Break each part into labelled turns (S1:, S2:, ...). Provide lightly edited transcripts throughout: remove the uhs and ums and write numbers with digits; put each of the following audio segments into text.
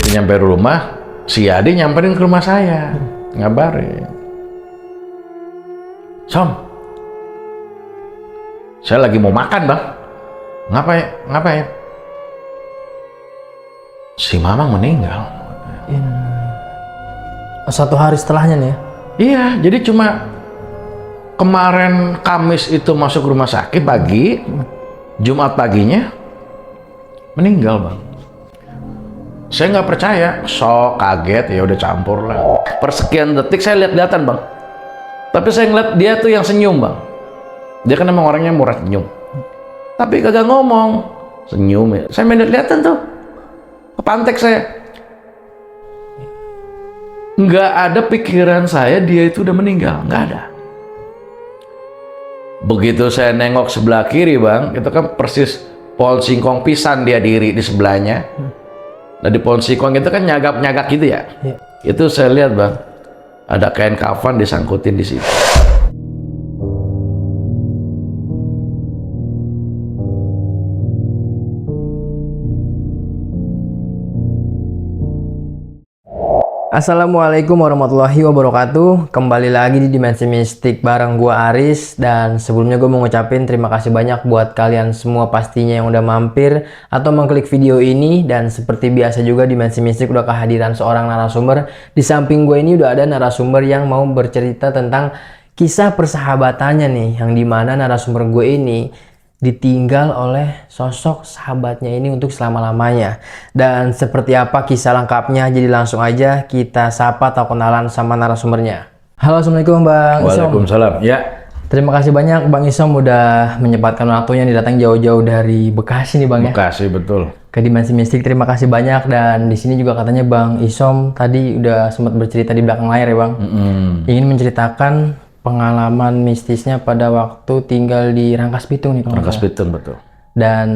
S1: nyampe rumah, si Adi nyamperin ke rumah saya, ngabarin. Som, saya lagi mau makan bang. Ngapain? Si Mamang meninggal.
S2: Satu hari setelahnya nih ya?
S1: Iya, jadi cuma kemarin Kamis itu masuk rumah sakit pagi, Jumat paginya meninggal bang. Saya nggak percaya, sok kaget, ya udah campur lah. Persekian detik saya lihat-lihatan bang, tapi saya ngeliat dia tuh yang senyum bang. Dia kan emang orangnya murah senyum, tapi kagak ngomong, senyum ya. Saya main lihat-lihatan tuh, kepantek saya. Nggak ada pikiran saya dia itu udah meninggal, nggak ada. Begitu saya nengok sebelah kiri bang, itu kan persis pohon singkong pisan dia diri di sebelahnya. Nah di pohon singkong itu kan nyagap-nyagak gitu ya. Itu saya lihat bang, ada kain kafan disangkutin di situ.
S2: Assalamualaikum warahmatullahi wabarakatuh. Kembali lagi di Dimensi Mistik bareng gua Aris. Dan sebelumnya gue mau ngucapin terima kasih banyak buat kalian semua pastinya yang udah mampir atau mengklik video ini. Dan seperti biasa juga Dimensi Mistik udah kehadiran seorang narasumber. Di samping gue ini udah ada narasumber yang mau bercerita tentang kisah persahabatannya nih, yang dimana narasumber gue ini ditinggal oleh sosok sahabatnya ini untuk selama-lamanya. Dan seperti apa kisah lengkapnya, jadi langsung aja kita sapa atau kenalan sama narasumbernya. Halo, assalamualaikum Bang Isom.
S1: Waalaikumsalam. Ya.
S2: Terima kasih banyak Bang Isom udah menyempatkan waktunya nih, datang jauh-jauh dari Bekasi nih Bang ya.
S1: Bekasi betul.
S2: Ke Dimensi Mistik, terima kasih banyak. Dan di sini juga katanya Bang Isom tadi udah sempat bercerita di belakang layar ya Bang. Ingin menceritakan pengalaman mistisnya pada waktu tinggal di Rangkas Bitung nih.
S1: Rangkas Bitung betul.
S2: Dan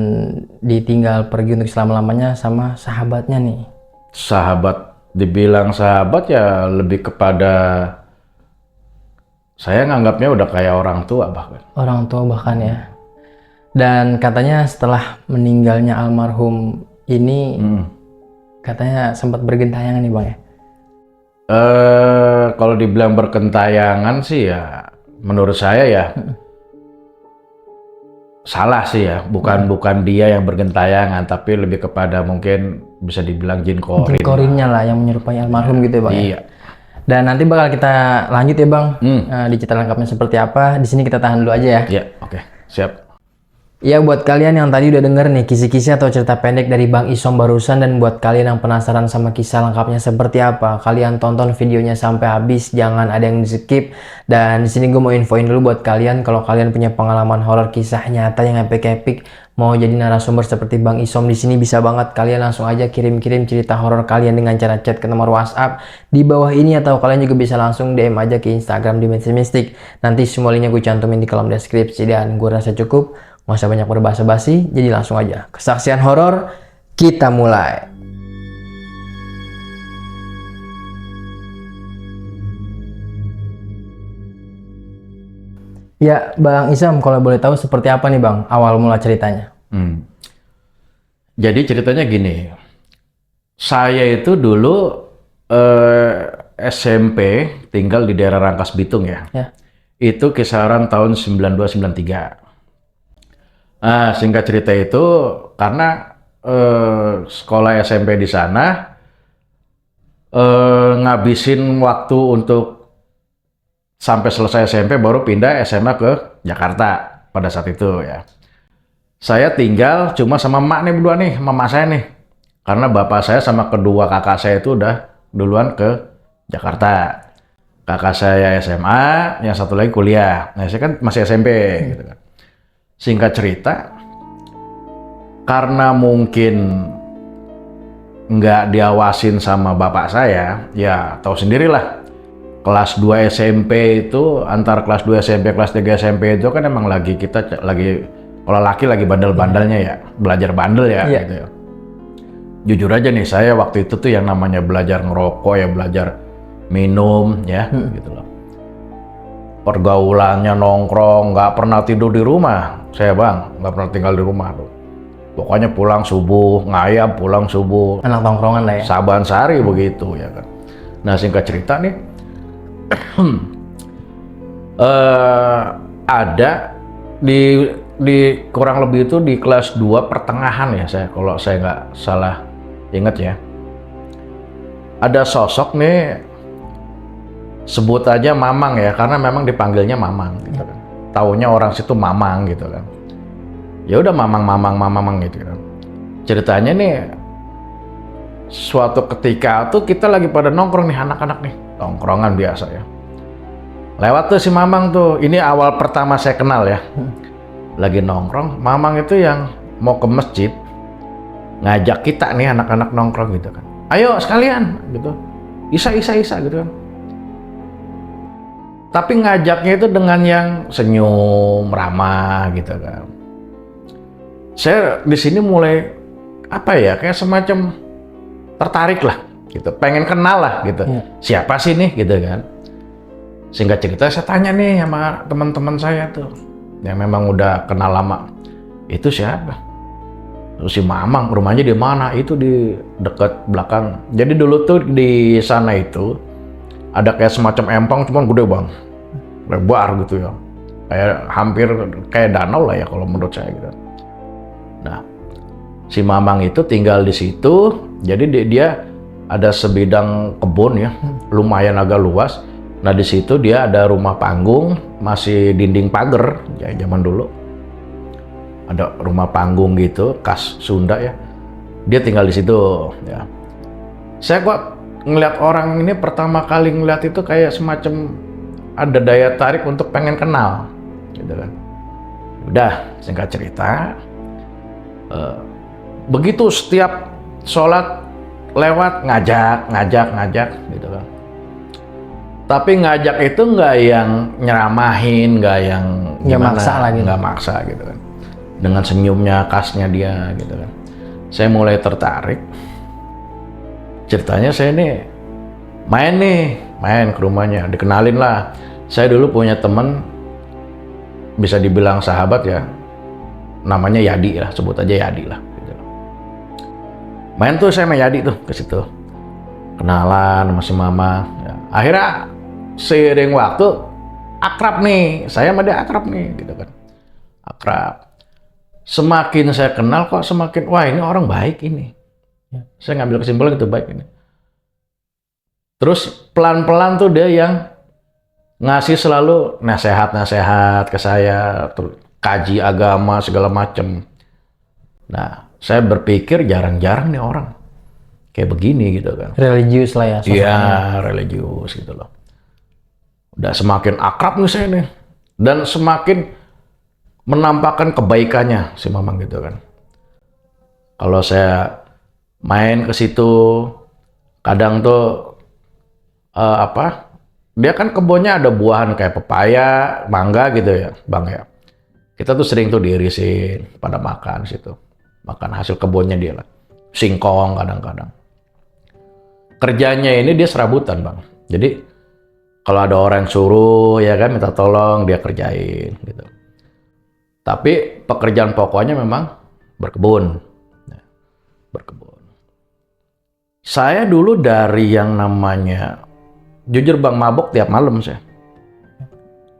S2: ditinggal pergi untuk selama-lamanya sama sahabatnya nih.
S1: Sahabat, dibilang sahabat ya lebih kepada, saya nganggapnya udah kayak orang tua bahkan.
S2: Orang tua bahkan ya. Dan katanya setelah meninggalnya almarhum ini, katanya sempat bergentayangan nih Bang ya.
S1: Kalau dibilang berkentayangan sih ya, menurut saya ya salah sih ya. Bukan dia yang bergentayangan, tapi lebih kepada mungkin bisa dibilang jin korin.
S2: Jin korinnya lah yang menyerupai almarhum gitu ya Bang.
S1: Iya.
S2: Ya? Dan nanti bakal kita lanjut ya Bang, di cerita lengkapnya seperti apa. Di sini kita tahan dulu aja ya.
S1: Iya, oke, siap.
S2: Ya, buat kalian yang tadi udah denger nih kisah-kisah atau cerita pendek dari Bang Isom barusan, dan buat kalian yang penasaran sama kisah lengkapnya seperti apa, kalian tonton videonya sampai habis, jangan ada yang di skip. Dan di sini gue mau infoin dulu buat kalian, kalau kalian punya pengalaman horor kisah nyata yang epic-epic, mau jadi narasumber seperti Bang Isom di sini, bisa banget kalian langsung aja kirim-kirim cerita horor kalian dengan cara chat ke nomor WhatsApp di bawah ini, atau kalian juga bisa langsung DM aja ke Instagram Dimensi Mistik. Nanti semua linknya gue cantumin di kolom deskripsi. Dan gue rasa cukup, nggak usah banyak berbahasa-basi, jadi langsung aja kesaksian horor kita mulai. Ya Bang Isom, kalau boleh tahu seperti apa nih Bang awal mula ceritanya?
S1: Jadi ceritanya gini, saya itu dulu SMP tinggal di daerah Rangkas Bitung ya. Itu kisaran tahun 92-93. Nah, singkat cerita itu karena sekolah SMP di sana ngabisin waktu untuk sampai selesai SMP, baru pindah SMA ke Jakarta pada saat itu ya. Saya tinggal cuma sama emak nih berdua nih, mama saya nih. Karena bapak saya sama kedua kakak saya itu udah duluan ke Jakarta. Kakak saya SMA, yang satu lagi kuliah. Nah, saya kan masih SMP gitu kan. Singkat cerita, karena mungkin nggak diawasin sama bapak saya, ya tahu sendirilah, kelas 2 SMP itu, antar kelas 2 SMP, kelas 3 SMP itu kan emang kita lagi, kalau laki lagi bandel-bandelnya ya, belajar bandel ya gitu ya. Jujur aja nih, saya waktu itu tuh yang namanya belajar ngerokok ya, belajar minum ya, gitu loh. Pergaulannya nongkrong, nggak pernah tidur di rumah saya Bang, nggak pernah tinggal di rumah tuh. Pokoknya pulang subuh, ngayap pulang subuh.
S2: Anak tongkrongan lah ya.
S1: Saban Sari begitu ya kan. Nah singkat cerita nih, ada di kurang lebih itu di kelas 2 pertengahan ya saya, kalau saya nggak salah ingat ya. Ada sosok nih, sebut aja Mamang ya, karena memang dipanggilnya Mamang gitu kan. Taunya orang situ Mamang gitu kan. Ya udah Mamang gitu kan. Ceritanya nih, suatu ketika tuh kita lagi pada nongkrong nih, anak-anak nih, tongkrongan biasa ya. Lewat tuh si Mamang tuh, ini awal pertama saya kenal ya. Lagi nongkrong, Mamang itu yang mau ke masjid, ngajak kita nih anak-anak nongkrong gitu kan. Ayo sekalian gitu, Isa gitu kan. Tapi ngajaknya itu dengan yang senyum, ramah gitu kan. Saya di sini mulai apa ya, kayak semacam tertarik lah gitu, pengen kenal lah gitu. Siapa sih nih gitu kan. Singkat cerita saya tanya nih sama teman-teman saya tuh yang memang udah kenal lama, itu siapa? Terus si Mamang, rumahnya di mana? Itu di dekat belakang. Jadi dulu tuh di sana itu ada kayak semacam empang, cuman gede bang, lebar gitu ya, kayak hampir kayak danau lah ya kalau menurut saya gitu. Nah si Mamang itu tinggal di situ, jadi dia ada sebidang kebun ya, lumayan agak luas. Nah di situ dia ada rumah panggung, masih dinding pagar ya zaman dulu. Ada rumah panggung gitu, khas Sunda ya. Dia tinggal di situ ya. Saya kok ngeliat orang ini pertama kali ngeliat itu kayak semacam ada daya tarik untuk pengen kenal gitu kan. Udah singkat cerita, begitu setiap sholat lewat ngajak gitu kan. Tapi ngajak itu nggak yang nyeramahin, nggak yang gimana,
S2: maksa lagi,
S1: nggak maksa gitu kan. Dengan senyumnya khasnya dia gitu kan. Saya mulai tertarik. Ceritanya saya ini main ke rumahnya, dikenalin lah. Saya dulu punya teman, bisa dibilang sahabat ya, namanya Yadi lah, sebut aja Yadi lah. Gitu. Main tuh saya sama Yadi tuh ke situ, kenalan sama si Mama. Ya. Akhirnya seiring waktu akrab nih, saya sama dia akrab nih, gitu kan, akrab. Semakin saya kenal kok semakin, wah ini orang baik ini. Ya. Saya ngambil kesimpulan itu baik ini. Terus pelan-pelan tuh dia yang ngasih selalu nasihat ke saya, terus kaji agama segala macem. Nah, saya berpikir jarang-jarang nih orang kayak begini gitu kan.
S2: Religius lah ya.
S1: Iya, religius gitu loh. Udah semakin akrab nih saya nih, dan semakin menampakkan kebaikannya si Mamang gitu kan. Kalau saya main ke situ, kadang tuh dia kan kebunnya ada buahan kayak pepaya, mangga gitu ya, Bang ya. Kita tuh sering tuh diirisin pada makan situ, makan hasil kebunnya dia lah, singkong kadang-kadang. Kerjanya ini dia serabutan Bang, jadi kalau ada orang yang suruh ya kan minta tolong dia kerjain gitu. Tapi pekerjaan pokoknya memang berkebun. Berkebun. Saya dulu dari yang namanya, jujur Bang, mabok tiap malam saya.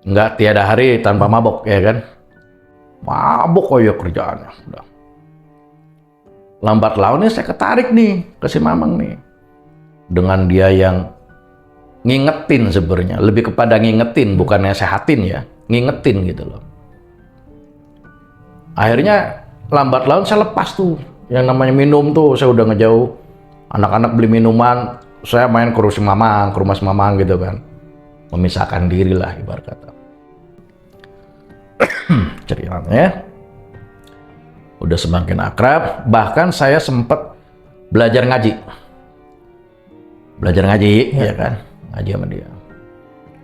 S1: Nggak tiada hari tanpa mabok ya kan. Mabok oh ya kerjaannya. Udah. Lambat launnya saya ketarik nih ke si Mamang nih. Dengan dia yang ngingetin sebenarnya. Lebih kepada ngingetin, bukannya sehatin ya. Ngingetin gitu loh. Akhirnya lambat laun saya lepas tuh yang namanya minum tuh, saya udah ngejauh. Anak-anak beli minuman, saya main ke rumah si Mamang gitu kan, memisahkan diri lah ibarat kata. Ceritanya udah semakin akrab, bahkan saya sempat belajar ngaji ya kan, ngaji sama dia,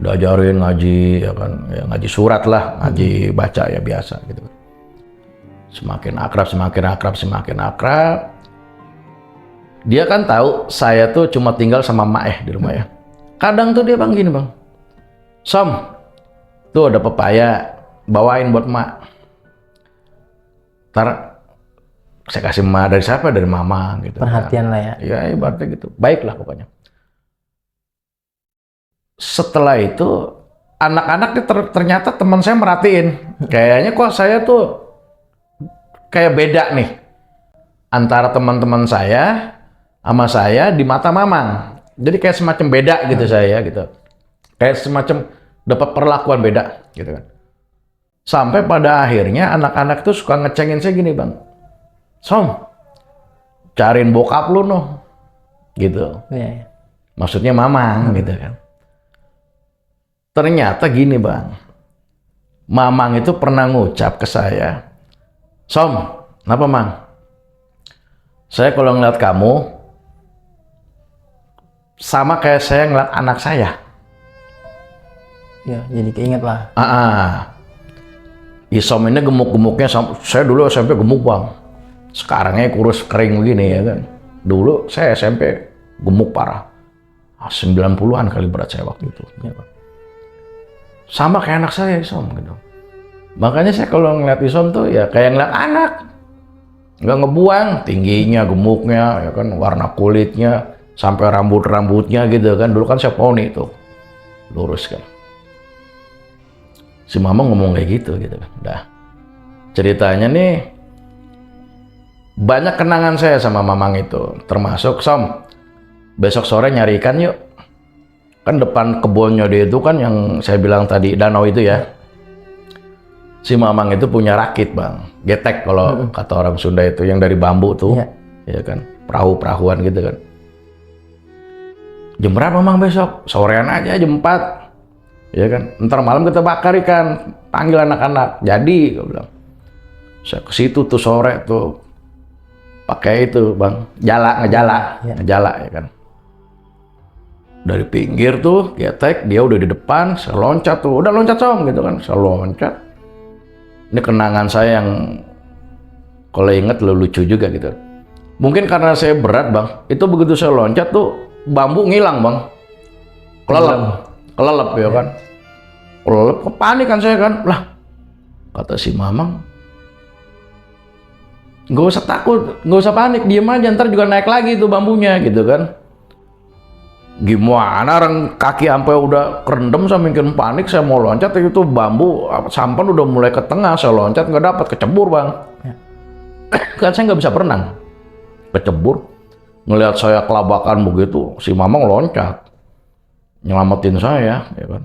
S1: diajarin ngaji ya kan, ya, ngaji surat lah, ngaji baca ya biasa gitu. Semakin akrab. Dia kan tahu saya tuh cuma tinggal sama Mak di rumah ya. Kadang tuh dia Bang gini Bang, Som, tuh ada pepaya, bawain buat Mak. Ntar saya kasih dari siapa? Dari mama gitu.
S2: Perhatian lah ya.
S1: Ya ibaratnya gitu. Baiklah pokoknya. Setelah itu anak-anak ternyata teman saya merhatiin. Kayaknya kok saya tuh kayak beda nih antara teman-teman saya sama saya di mata mamang. Jadi kayak semacam beda gitu saya gitu. Kayak semacam dapat perlakuan beda gitu kan. Sampai pada akhirnya anak-anak tuh suka ngecengin saya gini, Bang. Som, cariin bokap lu noh. Gitu.
S2: Iya.
S1: Maksudnya mamang gitu kan. Ternyata gini, Bang. Mamang itu pernah ngucap ke saya, Som, kenapa Mang? Saya kalau ngeliat kamu sama kayak saya ngeliat anak saya.
S2: Ya, jadi keinget lah.
S1: Isom ini gemuk-gemuknya, saya dulu SMP gemuk, Bang. Sekarangnya kurus kering begini ya kan. Dulu saya SMP gemuk parah. 90-an kali berat saya waktu itu. Ya, Bang. Sama kayak anak saya Isom gitu. Makanya saya kalau ngeliat Isom tuh ya kayak ngeliat anak. Nggak ngebuang, tingginya, gemuknya, ya kan, warna kulitnya, sampai rambut-rambutnya gitu kan. Dulu kan saya poni tuh, lurus kan. Si mama ngomong kayak gitu kan. Dah. Ceritanya nih, banyak kenangan saya sama mamang itu. Termasuk, Som, besok sore nyari ikan yuk. Kan depan kebunnya dia itu kan yang saya bilang tadi, danau itu ya. Si mamang itu punya rakit, Bang. Getek kalau kata orang Sunda itu, yang dari bambu tuh. Ya kan, perahu-perahuan gitu kan. Jam berapa Mang besok? Sorean aja jam 4. Ya kan, ntar malam kita bakar ikan. Panggil anak-anak. Jadi, gue bilang. Saya ke situ tuh sore tuh. Pakai itu, Bang. Ngejala ya kan. Dari pinggir tuh, getek, dia udah di depan, saya loncat tuh. Udah loncat Som gitu kan. Saya loncat. Ini kenangan saya yang kalau inget lucu juga gitu. Mungkin karena saya berat, Bang. Itu begitu saya loncat tuh bambu ngilang, Bang. Kelelep ya kan. Kelelep, panik kan saya kan. Lah, kata si Mamang, nggak usah takut, nggak usah panik, diem aja, ntar juga naik lagi tuh bambunya gitu kan. Gimana orang kaki sampai udah kerendam, saya mungkin panik, saya mau loncat itu bambu sampan udah mulai ke tengah, saya loncat nggak dapat, kecebur Bang. Ya. Kan saya nggak bisa berenang, kecebur. Ngelihat saya kelabakan begitu, si Mamang loncat nyelamatin saya ya kan.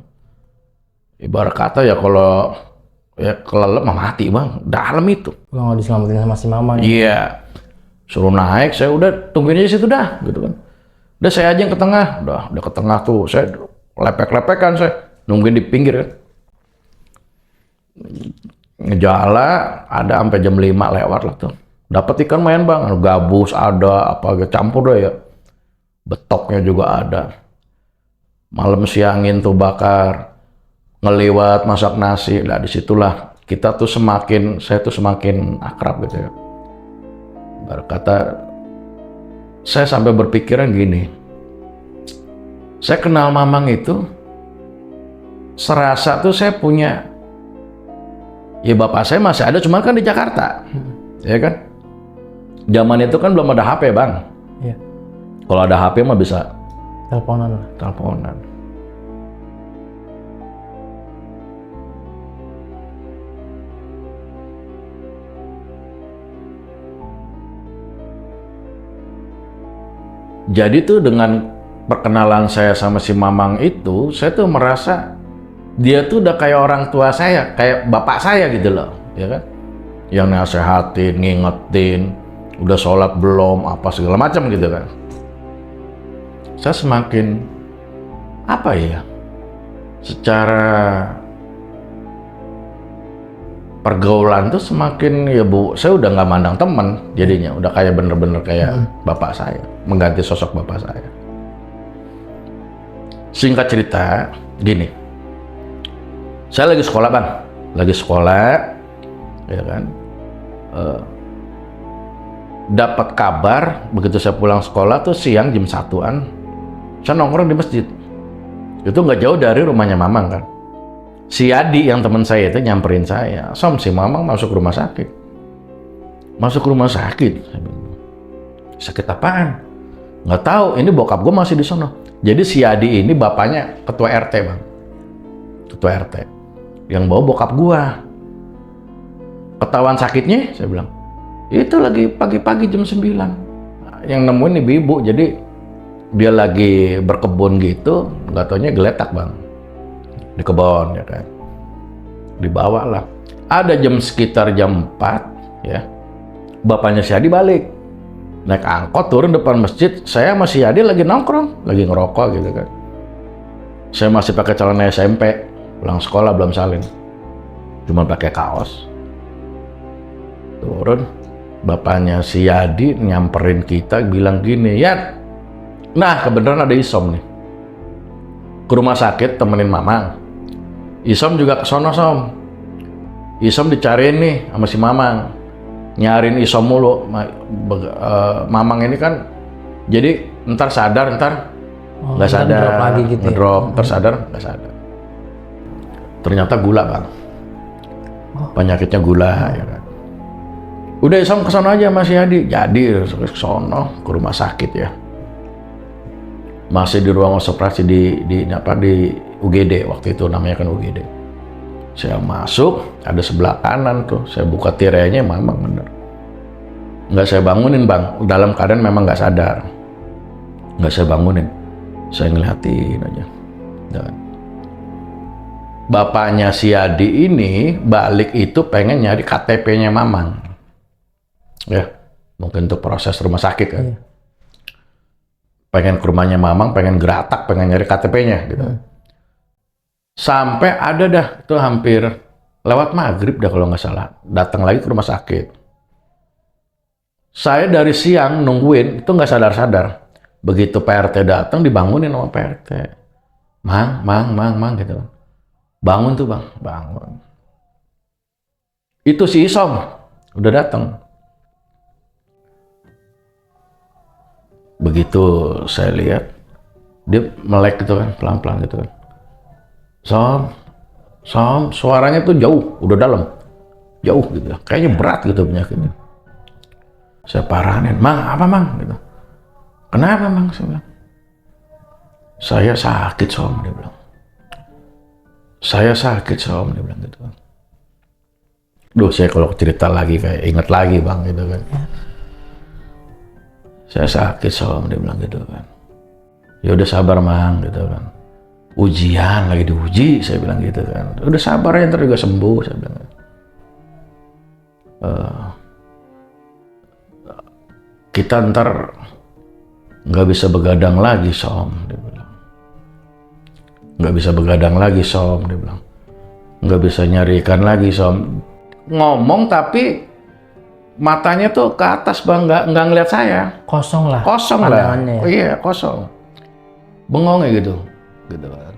S1: Ibarat kata ya kalau ya kelelep mati Bang, dalam itu.
S2: Kalau nggak diselamatin sama si Mamang.
S1: Iya, suruh naik, saya udah tungguin aja situ dah gitu kan. Udah saya aja yang ke tengah, udah ke tengah tuh, saya lepek-lepekan, saya nungguin di pinggir kan. Ngejala, ada sampai jam 5 lewat lah tuh. Dapat ikan main Bang, gabus ada, apa campur dah ya. Betoknya juga ada. Malam siangin tuh bakar, ngeliwat masak nasi, lah disitulah kita tuh saya tuh semakin akrab gitu ya. Berkata, saya sampai berpikiran gini, saya kenal Mamang itu, serasa tuh saya punya, ya bapak saya masih ada, cuma kan di Jakarta, ya kan? Zaman itu kan belum ada HP Bang.
S2: Iya.
S1: Kalau ada HP mah bisa teleponan. Jadi tuh dengan perkenalan saya sama si Mamang itu, saya tuh merasa dia tuh udah kayak orang tua saya, kayak bapak saya gitu loh, ya kan? Yang nasehatin, ngingetin, udah sholat belum, apa segala macam gitu kan. Saya semakin, apa ya, secara pergaulan tuh semakin, ya Bu, saya udah nggak mandang teman jadinya, udah kayak bener-bener kayak bapak saya, mengganti sosok bapak saya. Singkat cerita, gini, saya lagi sekolah Bang, ya kan, dapat kabar begitu saya pulang sekolah tuh siang jam 1-an, saya nongkrong di masjid, itu nggak jauh dari rumahnya Mamang kan. Si Adi yang teman saya itu nyamperin saya, Som, si Mamang masuk rumah sakit. Masuk rumah sakit. Saya bilang, sakit apaan? Nggak tahu, ini bokap gue masih di sono. Jadi si Adi ini bapaknya ketua RT bang. Ketua RT. Yang bawa bokap gue. Ketahuan sakitnya, saya bilang, itu lagi pagi-pagi jam 9. Yang nemuin ibu-ibu, jadi dia lagi berkebun gitu, nggak taunya geletak bang. Di kebun ya kan. Dibawa lah. Ada jam sekitar jam 4 ya. Bapaknya si Adi balik. Naik angkot turun depan masjid, saya sama si Adi lagi nongkrong, lagi ngerokok gitu kan. Saya masih pakai celana SMP, pulang sekolah belum salin. Cuma pakai kaos. Turun, bapaknya si Adi nyamperin kita bilang gini, "Yat, nah kebenaran ada Isom nih. Ke rumah sakit temenin Mamang. Isom juga ke sono, Som. Isom dicariin nih sama si Mamang. Nyariin Isom mulu. Mamang ini kan jadi ntar sadar, ntar nggak sadar,
S2: drop lagi gitu
S1: ngedrop, ntar sadar nggak sadar. Ternyata gula bang, penyakitnya gula ya kan. Udah Isom kesana aja Mas Yadi, jadi kesono ke rumah sakit ya. Masih di ruang operasi di UGD waktu itu namanya kan UGD. Saya masuk, ada sebelah kanan tuh, saya buka tirainya, Mamang bener. Nggak saya bangunin bang, dalam keadaan memang nggak sadar. Nggak saya bangunin, saya ngeliatin aja. Dan bapaknya si Adi ini balik itu pengen nyari KTP-nya Mamang. Ya, mungkin untuk proses rumah sakit kan.
S2: Iya.
S1: Pengen ke rumahnya Mamang, pengen geratak, pengen nyari KTP-nya gitu. Sampai ada dah, itu hampir lewat maghrib dah kalau nggak salah. Datang lagi ke rumah sakit. Saya dari siang nungguin, itu nggak sadar-sadar. Begitu PRT datang, dibangunin sama PRT. Mang, gitu. Bangun tuh bang, bangun. Itu si Isom, udah datang. Begitu saya lihat, dia melek gitu kan, pelan-pelan gitu kan. Som, suaranya tuh jauh, udah dalam. Jauh gitu, kayaknya berat gitu penyakitnya. Saya paranin, Mang, apa Mang? Gitu. Kenapa Mang? Saya bilang. Saya sakit Som, dia bilang. Saya sakit Som, dia bilang gitu. Duh, saya kalau cerita lagi kayak inget lagi Bang gitu kan. Saya sakit Som, dia bilang gitu kan. Ya udah sabar Mang gitu kan. Ujian lagi diuji, saya bilang gitu kan. Udah sabar ya, ntar juga sembuh, saya bilang. Kita ntar nggak bisa begadang lagi Som, dia bilang. Nggak bisa begadang lagi Som, dia bilang. Nggak bisa nyari ikan lagi Som. Ngomong tapi matanya tuh ke atas bang, nggak ngeliat saya.
S2: Kosong lah.
S1: Kosong lah.
S2: Ya?
S1: Oh, iya kosong. Bengongnya gitu kan.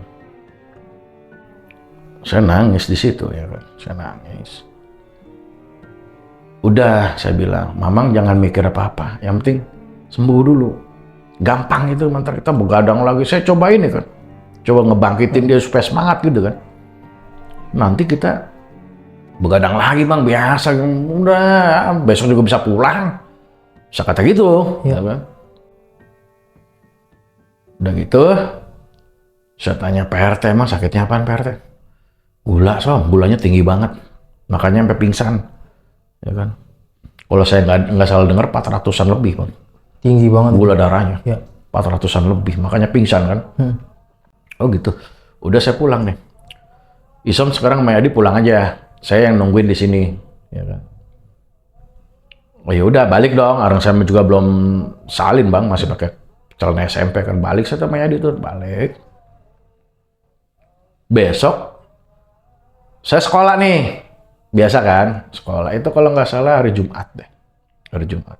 S1: Saya nangis di situ ya kan. Saya nangis. Udah, saya bilang, Mamang jangan mikir apa-apa. Yang penting sembuh dulu. Gampang itu, mantar kita begadang lagi. Saya coba ini kan. Coba ngebangkitin dia supaya semangat gitu kan. Nanti kita begadang lagi bang, biasa. Udah, besok juga bisa pulang. Bisa kata gitu.
S2: Ya.
S1: Kan? Udah gitu, saya tanya PRT, emang sakitnya apaan PRT? Gula Som, gulanya tinggi banget. Makanya sampai pingsan. Ya kan? Kalau saya nggak salah dengar 400-an lebih bang.
S2: Tinggi banget.
S1: Gula darahnya.
S2: Ya.
S1: 400-an lebih, makanya pingsan kan. Oh gitu. Udah saya pulang nih. Isom sekarang sama Adi pulang aja. Saya yang nungguin di sini. Ya kan? Oh ya udah balik dong. Orang saya juga belum salin bang, masih pakai celana SMP kan. Balik saya sama Adi tuh balik. Besok saya sekolah nih. Biasa kan, sekolah itu kalau nggak salah hari Jumat deh. Hari Jumat.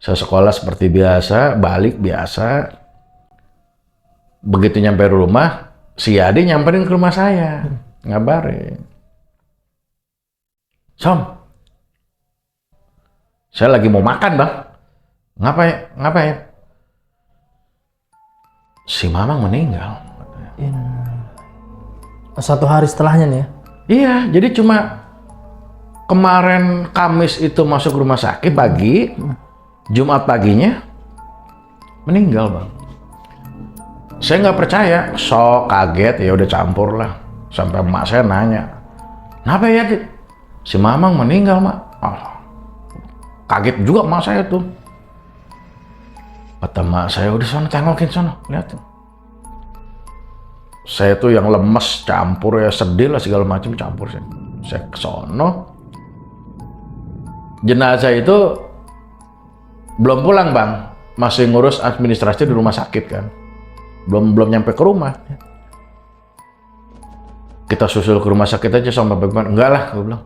S1: Saya sekolah seperti biasa, balik biasa. Begitu nyampe rumah, si Adi nyamperin ke rumah saya. Ngabarin. Som, saya lagi mau makan bang. Ngapain? Si Mamang meninggal.
S2: Satu hari setelahnya nih ya?
S1: Iya, jadi cuma kemarin Kamis itu masuk rumah sakit pagi, Jumat paginya meninggal bang. Saya nggak percaya, sok kaget ya udah campur lah. Sampai emak saya nanya, kenapa ya Dit? Si Mamang meninggal mak. Kaget juga emak saya tuh. Kata emak saya, udah sana tengokin sana, lihat. Saya tuh yang lemes campur ya, sedih lah segala macam campur saya. Saya ke sono. Jenazah itu belum pulang bang, masih ngurus administrasi di rumah sakit kan. Belum nyampe ke rumah. Kita susul ke rumah sakit aja sama bagaimana? Enggak lah, gue bilang.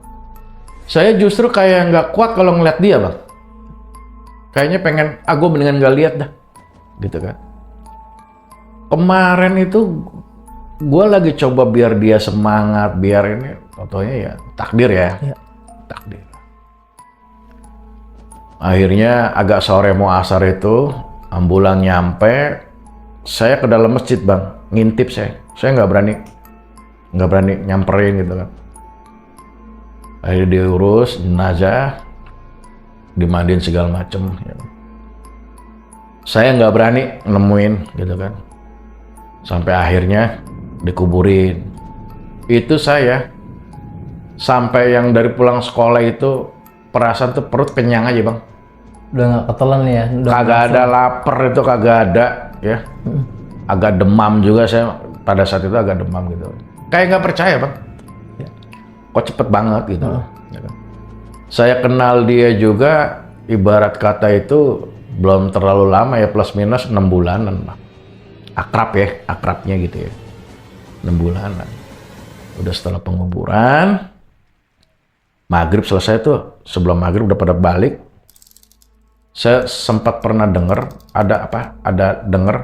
S1: Saya justru kayak nggak kuat kalau ngeliat dia bang. Kayaknya pengen, gue mendingan nggak lihat dah, gitu kan. Kemarin itu gue lagi coba biar dia semangat, biar ini, contohnya ya takdir ya, takdir. Akhirnya agak sore mau asar itu, ambulan nyampe, saya ke dalam masjid bang, ngintip saya nggak berani nyamperin gitu kan. Akhirnya diurus jenazah, dimandiin segala macem. Ya. Saya nggak berani nemuin gitu kan, sampai akhirnya dikuburin. Itu saya sampai yang dari pulang sekolah itu perasaan tuh perut kenyang aja bang.
S2: Udah nggak ketelan ya?
S1: Kagak ada lapar itu, kagak ada ya. Agak demam juga saya pada saat itu, agak demam gitu. Kayak nggak percaya bang. Kok cepet banget gitu. Ya kan? Saya kenal dia juga ibarat kata itu belum terlalu lama ya, plus minus 6 bulanan bang. Akrab ya, akrabnya gitu ya. 6 bulanan. Udah setelah penguburan, maghrib selesai tuh, sebelum maghrib udah pada balik. Saya sempat pernah dengar ada denger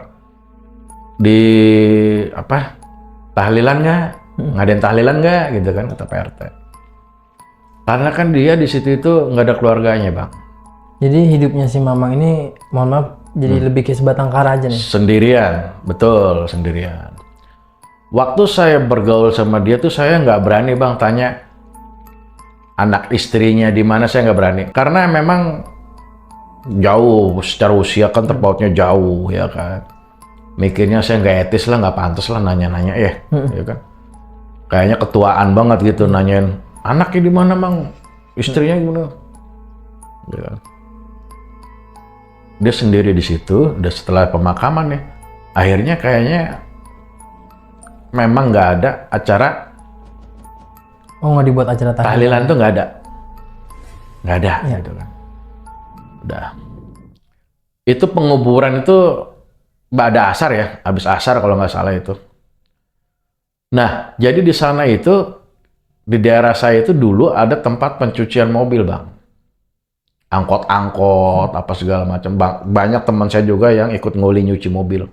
S1: di tahlilan nggak, ngadain tahlilan nggak gitu kan, kata Pak RT. Karena kan dia di situ itu nggak ada keluarganya bang.
S2: Jadi hidupnya si Mamang ini, mohon maaf, jadi lebih kayak sebatang kara aja nih.
S1: Sendirian, betul sendirian. Waktu saya bergaul sama dia tuh saya nggak berani bang tanya anak istrinya di mana, saya nggak berani. Karena memang jauh secara usia kan terpautnya jauh ya kan. Mikirnya saya nggak etis lah, nggak pantas lah nanya-nanya ya kan. Kayaknya ketuaan banget gitu nanyain anaknya di mana bang, istrinya gimana. Ya kan. Dia sendiri di situ, udah setelah pemakaman ya. Akhirnya kayaknya memang nggak ada acara.
S2: Oh, nggak dibuat acara
S1: Tahlilan tuh nggak ada gitu kan. Udah. Itu penguburan itu ba'da asar ya, habis asar kalau nggak salah itu. Nah, jadi di sana itu, di daerah saya itu dulu ada tempat pencucian mobil bang. Angkot-angkot, apa segala macam. Banyak teman saya juga yang ikut nguli nyuci mobil.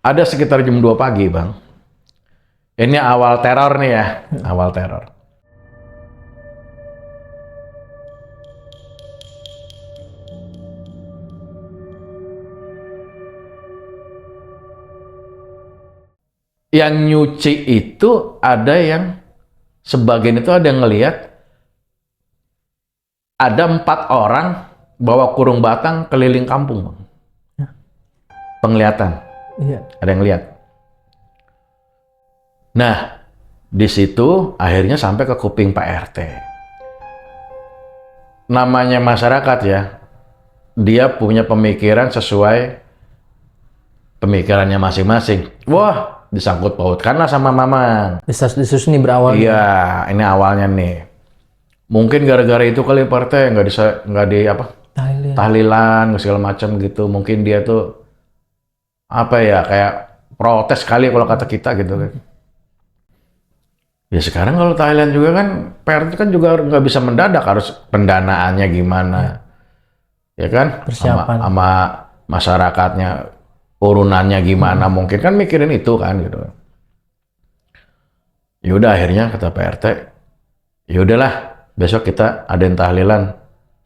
S1: Ada sekitar jam 2 pagi bang. Ini awal teror nih ya, awal teror. Yang nyuci itu ada yang, sebagian itu ada yang ngelihat, ada 4 orang bawa kurung batang keliling kampung. Penglihatan.
S2: Iya.
S1: Ada yang lihat. Nah, di situ akhirnya sampai ke kuping Pak RT. Namanya masyarakat ya, dia punya pemikiran sesuai pemikirannya masing-masing. Wah, disangkut pautkanlah sama Mamang.
S2: Desas-desus ini berawal.
S1: Iya, ini awalnya nih. Mungkin gara-gara itu kali Pak RT nggak di tahlilan segala macam gitu. Mungkin dia tuh kayak protes kali kalau kata kita gitu kan. Ya sekarang kalau tahlilan juga kan Pak RT kan juga nggak bisa mendadak, harus pendanaannya gimana, ya kan?
S2: Persiapan.
S1: Sama masyarakatnya, urunannya gimana, mungkin kan mikirin itu kan gitu. Yaudah akhirnya kata Pak RT, yaudahlah besok kita adain tahlilan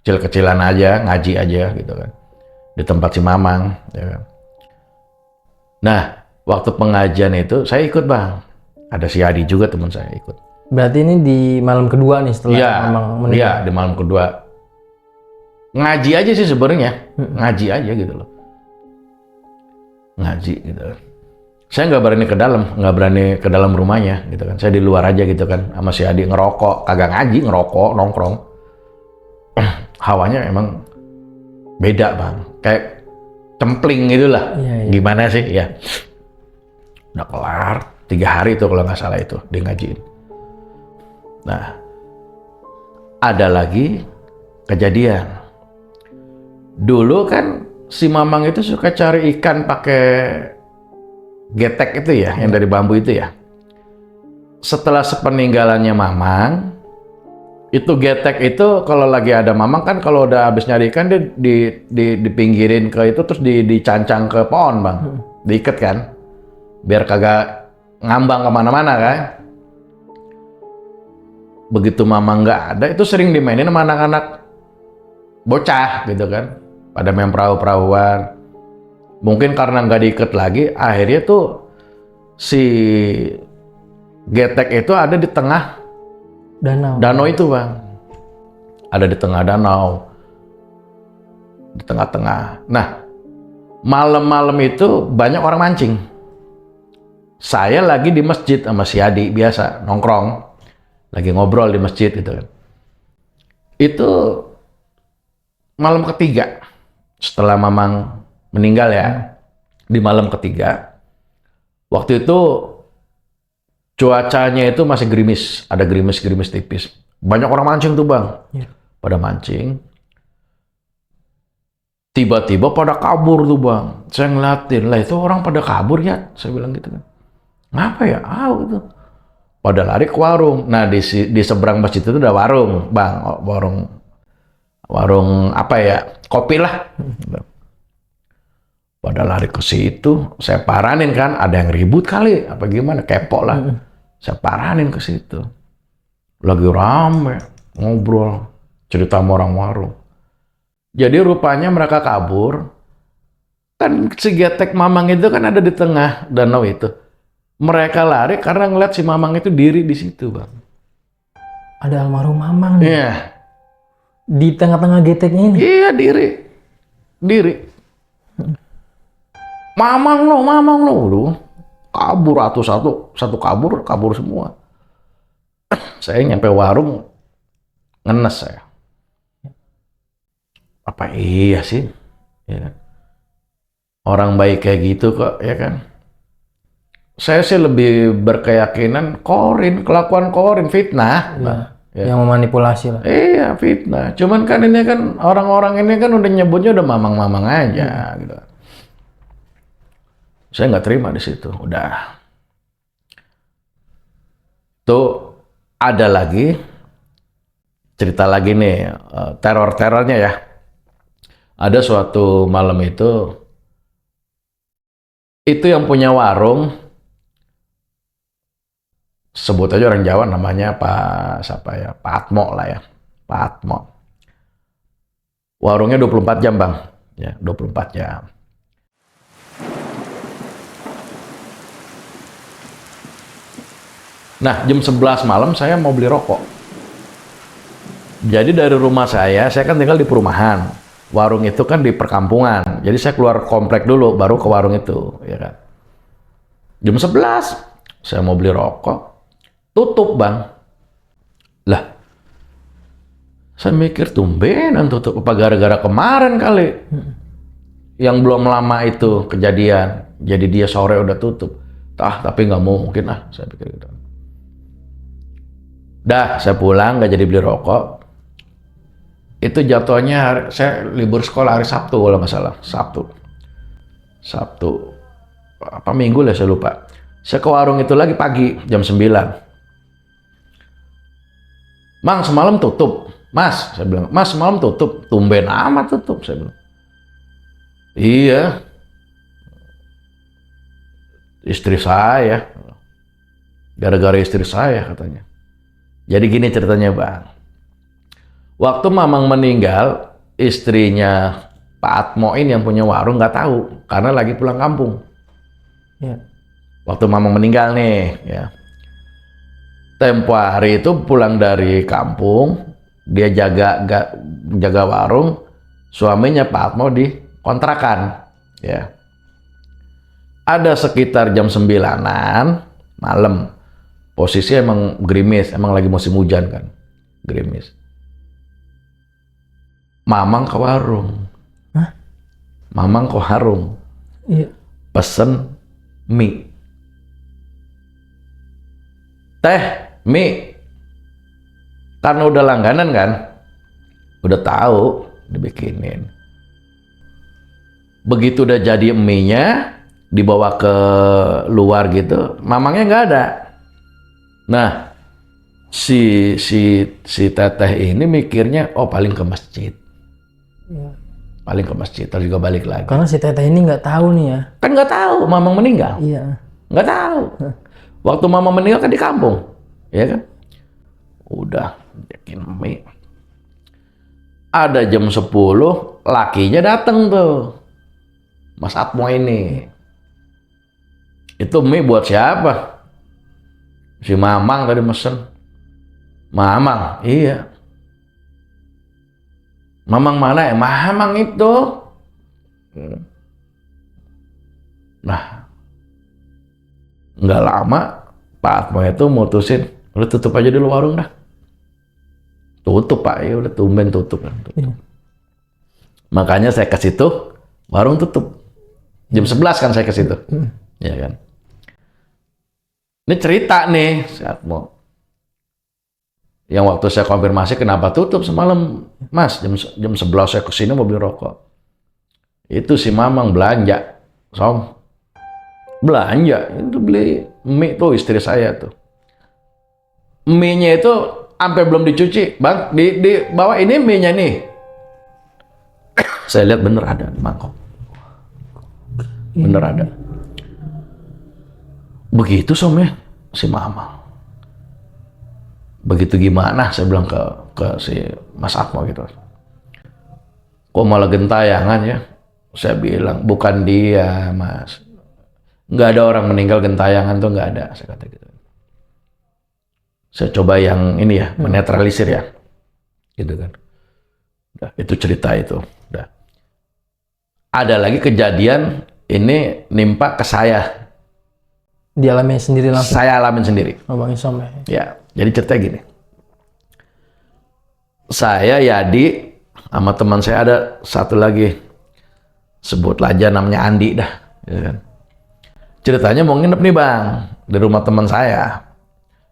S1: kecil-kecilan aja, ngaji aja gitu kan, di tempat si Mamang, ya kan. Nah waktu pengajian itu saya ikut bang, ada si Adi juga teman saya ikut.
S2: Berarti ini di malam kedua nih setelah
S1: Iya,
S2: Mamang
S1: iya
S2: meninggal.
S1: di malam kedua. Ngaji aja sih sebenarnya, ngaji aja gitu loh. Ngaji gitu. Saya nggak berani ke dalam, nggak berani ke dalam rumahnya gitu kan. Saya di luar aja gitu kan, sama si adik ngerokok, kagak ngaji, ngerokok, nongkrong. Hawanya emang beda bang, kayak cempling gitulah.
S2: Iya, iya.
S1: Gimana sih ya? Udah kelar, 3 hari itu kalau nggak salah itu dia ngajiin. Nah, ada lagi kejadian. Dulu kan si Mamang itu suka cari ikan pakai getek itu ya, yang dari bambu itu ya. Setelah sepeninggalannya Mamang, itu getek itu kalau lagi ada Mamang kan kalau udah habis nyari ikan dia dipinggirin ke itu terus dicancang ke pohon bang, diikat kan, biar kagak ngambang kemana-mana kan. Begitu Mamang nggak ada, itu sering dimainin sama anak-anak bocah gitu kan, pada main perahu-perahuan. Mungkin karena nggak diikat lagi, akhirnya tuh si getek itu ada di tengah danau itu bang, ada di tengah danau, di tengah-tengah. Nah, malam-malam itu banyak orang mancing. Saya lagi di masjid sama si Adi biasa nongkrong, lagi ngobrol di masjid gitu kan. Itu malam ketiga setelah Mamang meninggal ya, di malam ketiga. Waktu itu cuacanya itu masih gerimis, ada gerimis-gerimis tipis. Banyak orang mancing tuh bang, pada mancing. Tiba-tiba pada kabur tuh bang. Saya ngeliatin, lah itu orang pada kabur ya, saya bilang gitu kan. Ngapa ya? Gitu. Pada lari ke warung. Nah di seberang masjid itu ada warung bang, warung apa ya, kopi lah. Pada lari ke situ, saya paranin kan, ada yang ribut kali, apa gimana, kepo lah. Saya paranin ke situ. Lagi rame, ngobrol, cerita sama orang warung. Jadi rupanya mereka kabur, kan si getek Mamang itu kan ada di tengah danau itu. Mereka lari karena ngeliat si Mamang itu diri di situ bang.
S2: Ada almarhum Mamang nih.
S1: Iya.
S2: Di tengah-tengah geteknya ini.
S1: Iya diri. Mamang lo, kabur satu kabur semua. Saya nyampe warung, ngenes saya. Apa iya sih? Ya kan? Orang baik kayak gitu kok, ya kan? Saya sih lebih berkeyakinan kelakuan Korin, fitnah.
S2: Ya.
S1: Ya.
S2: Yang memanipulasi lah.
S1: Iya, fitnah. Cuman kan ini kan orang-orang ini kan udah nyebutnya udah mamang-mamang aja gitu. Saya nggak terima di situ, udah. Tuh ada lagi cerita lagi nih, teror-terornya ya. Ada suatu malam itu yang punya warung, sebut aja orang Jawa namanya Pak Atmo lah ya, Pak Atmo. Warungnya 24 jam bang, ya 24 jam. Nah, jam 11 malam saya mau beli rokok. Jadi dari rumah saya kan tinggal di perumahan. Warung itu kan di perkampungan. Jadi saya keluar komplek dulu, baru ke warung itu. Ya kan? Jam 11, saya mau beli rokok. Tutup, bang. Lah, saya mikir tumbenan tutup. Apa gara-gara kemarin kali. Yang belum lama itu kejadian. Jadi dia sore udah tutup. Tapi nggak mungkin lah, saya pikir gitu. Dah, saya pulang, nggak jadi beli rokok. Itu jatuhnya saya libur sekolah hari Sabtu kalau nggak salah. Sabtu. Apa Minggu lah, saya lupa. Saya ke warung itu lagi pagi, jam 9. Mang, semalam tutup. Mas, saya bilang, Mas, semalam tutup. Tumben amat tutup, saya bilang. Iya. Istri saya. Gara-gara istri saya katanya. Jadi gini ceritanya bang, waktu Mamang meninggal, istrinya Pak Atmoin yang punya warung nggak tahu karena lagi pulang kampung.
S2: Ya.
S1: Waktu Mamang meninggal nih, ya. Tempo hari itu pulang dari kampung, dia jaga warung, suaminya Pak Atmo di kontrakan, ya. Ada sekitar jam 9-an malam, posisi emang gerimis, emang lagi musim hujan kan, gerimis. Mamang ke warung,
S2: Hah?
S1: Mamang ke warung,
S2: Iya.
S1: pesen mie. Teh, mie. Karena udah langganan kan, udah tahu dibikinin. Begitu udah jadi mie-nya, dibawa ke luar gitu, mamangnya nggak ada. Nah, si teteh ini mikirnya, oh paling ke masjid. Paling ke masjid, terus juga balik lagi.
S2: Karena si teteh ini nggak tahu nih ya.
S1: Kan nggak tahu mamang meninggal.
S2: Iya.
S1: Nggak tahu. Waktu mama meninggal kan di kampung, ya kan? Udah bikin mie. Ada jam 10, lakinya dateng tuh, Mas Atmo ini. Itu mie buat siapa? Si Mamang tadi mesen. Mamang, iya. Mamang mana ya? Mamang itu. Nah, nggak lama Pak Atmo itu mutusin, udah tutup aja dulu warung dah. Tutup Pak, ya udah tumben tutup kan. Tutup. Makanya saya ke situ, warung tutup. Jam 11 kan saya ke situ. Ya kan. Ini cerita nih, si Atmo. Yang waktu saya konfirmasi kenapa tutup semalam, Mas, jam 11 saya ke sini mau beli rokok. Itu si Mamang belanja, belanja, itu beli mie tuh istri saya tuh. Mie-nya itu sampai belum dicuci, Bang, bawa ini mie-nya nih. Saya lihat bener ada di mangkok. Bener ada. Begitu ya, si Mama. Begitu gimana? Saya bilang ke si Mas Atmo gitu. Kok malah gentayangan ya? Saya bilang, bukan dia, Mas. Nggak ada orang meninggal gentayangan tuh, nggak ada. Saya kata gitu. Saya coba yang ini ya, menetralisir ya. Gitu kan. Udah, itu cerita itu. Udah. Ada lagi kejadian ini nimpa ke saya.
S2: Dialami sendiri langsung.
S1: Saya alamin sendiri.
S2: Oh, Bang Isom ya.
S1: Ya, jadi cerita gini. Saya, Yadi, sama teman saya ada satu lagi. Sebutlah aja namanya Andi dah. Ya kan. Ceritanya mau nginep nih Bang, di rumah teman saya.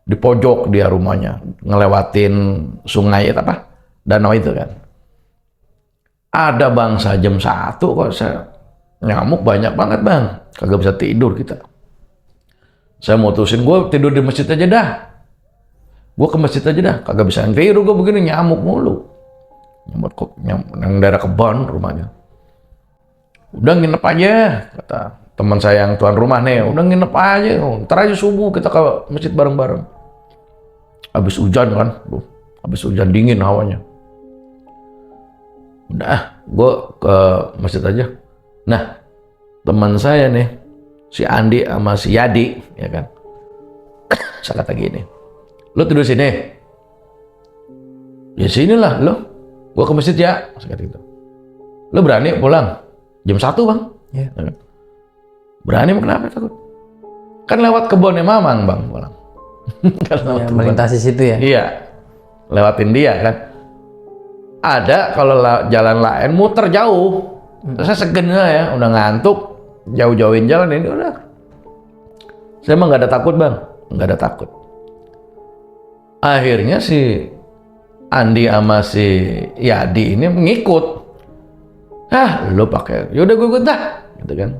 S1: Di pojok dia rumahnya, ngelewatin sungai apa? Danau itu kan. Ada bangsa jam 1 kok saya nyamuk banyak banget Bang. Kagak bisa tidur kita. Saya mutusin gue tidur di masjid aja dah. Gue ke masjid aja dah. Kagak bisa tidur gue begini, nyamuk mulu. Nyamuk yang daerah kebon rumahnya. Udah nginep aja, kata teman saya yang tuan rumah nih. Udah nginep aja, ntar aja subuh kita ke masjid bareng-bareng. Habis hujan kan, habis hujan dingin hawanya. Udah, gue ke masjid aja. Nah, teman saya nih, si Andi sama si Yadi, ya kan. Saya kata gini, lo tidur sini? Ya sinilah lo. Gue ke masjid ya. Saya kata gitu. Lo berani pulang? Jam 1 Bang.
S2: Ya.
S1: Berani mau kenapa takut? Kan lewat kebunnya Mamang Bang pulang.
S2: Ya, melintasi situ ya?
S1: Iya, lewatin dia kan. Ada kalau jalan lain muter jauh. Terus saya segen ya, udah ngantuk, jauh-jauhin jalan ini udah. Saya emang nggak ada takut Bang, nggak ada takut. Akhirnya si Andi sama si Yadi ini ngikut. Lo pakai, yaudah gue ikut dah, gitu kan.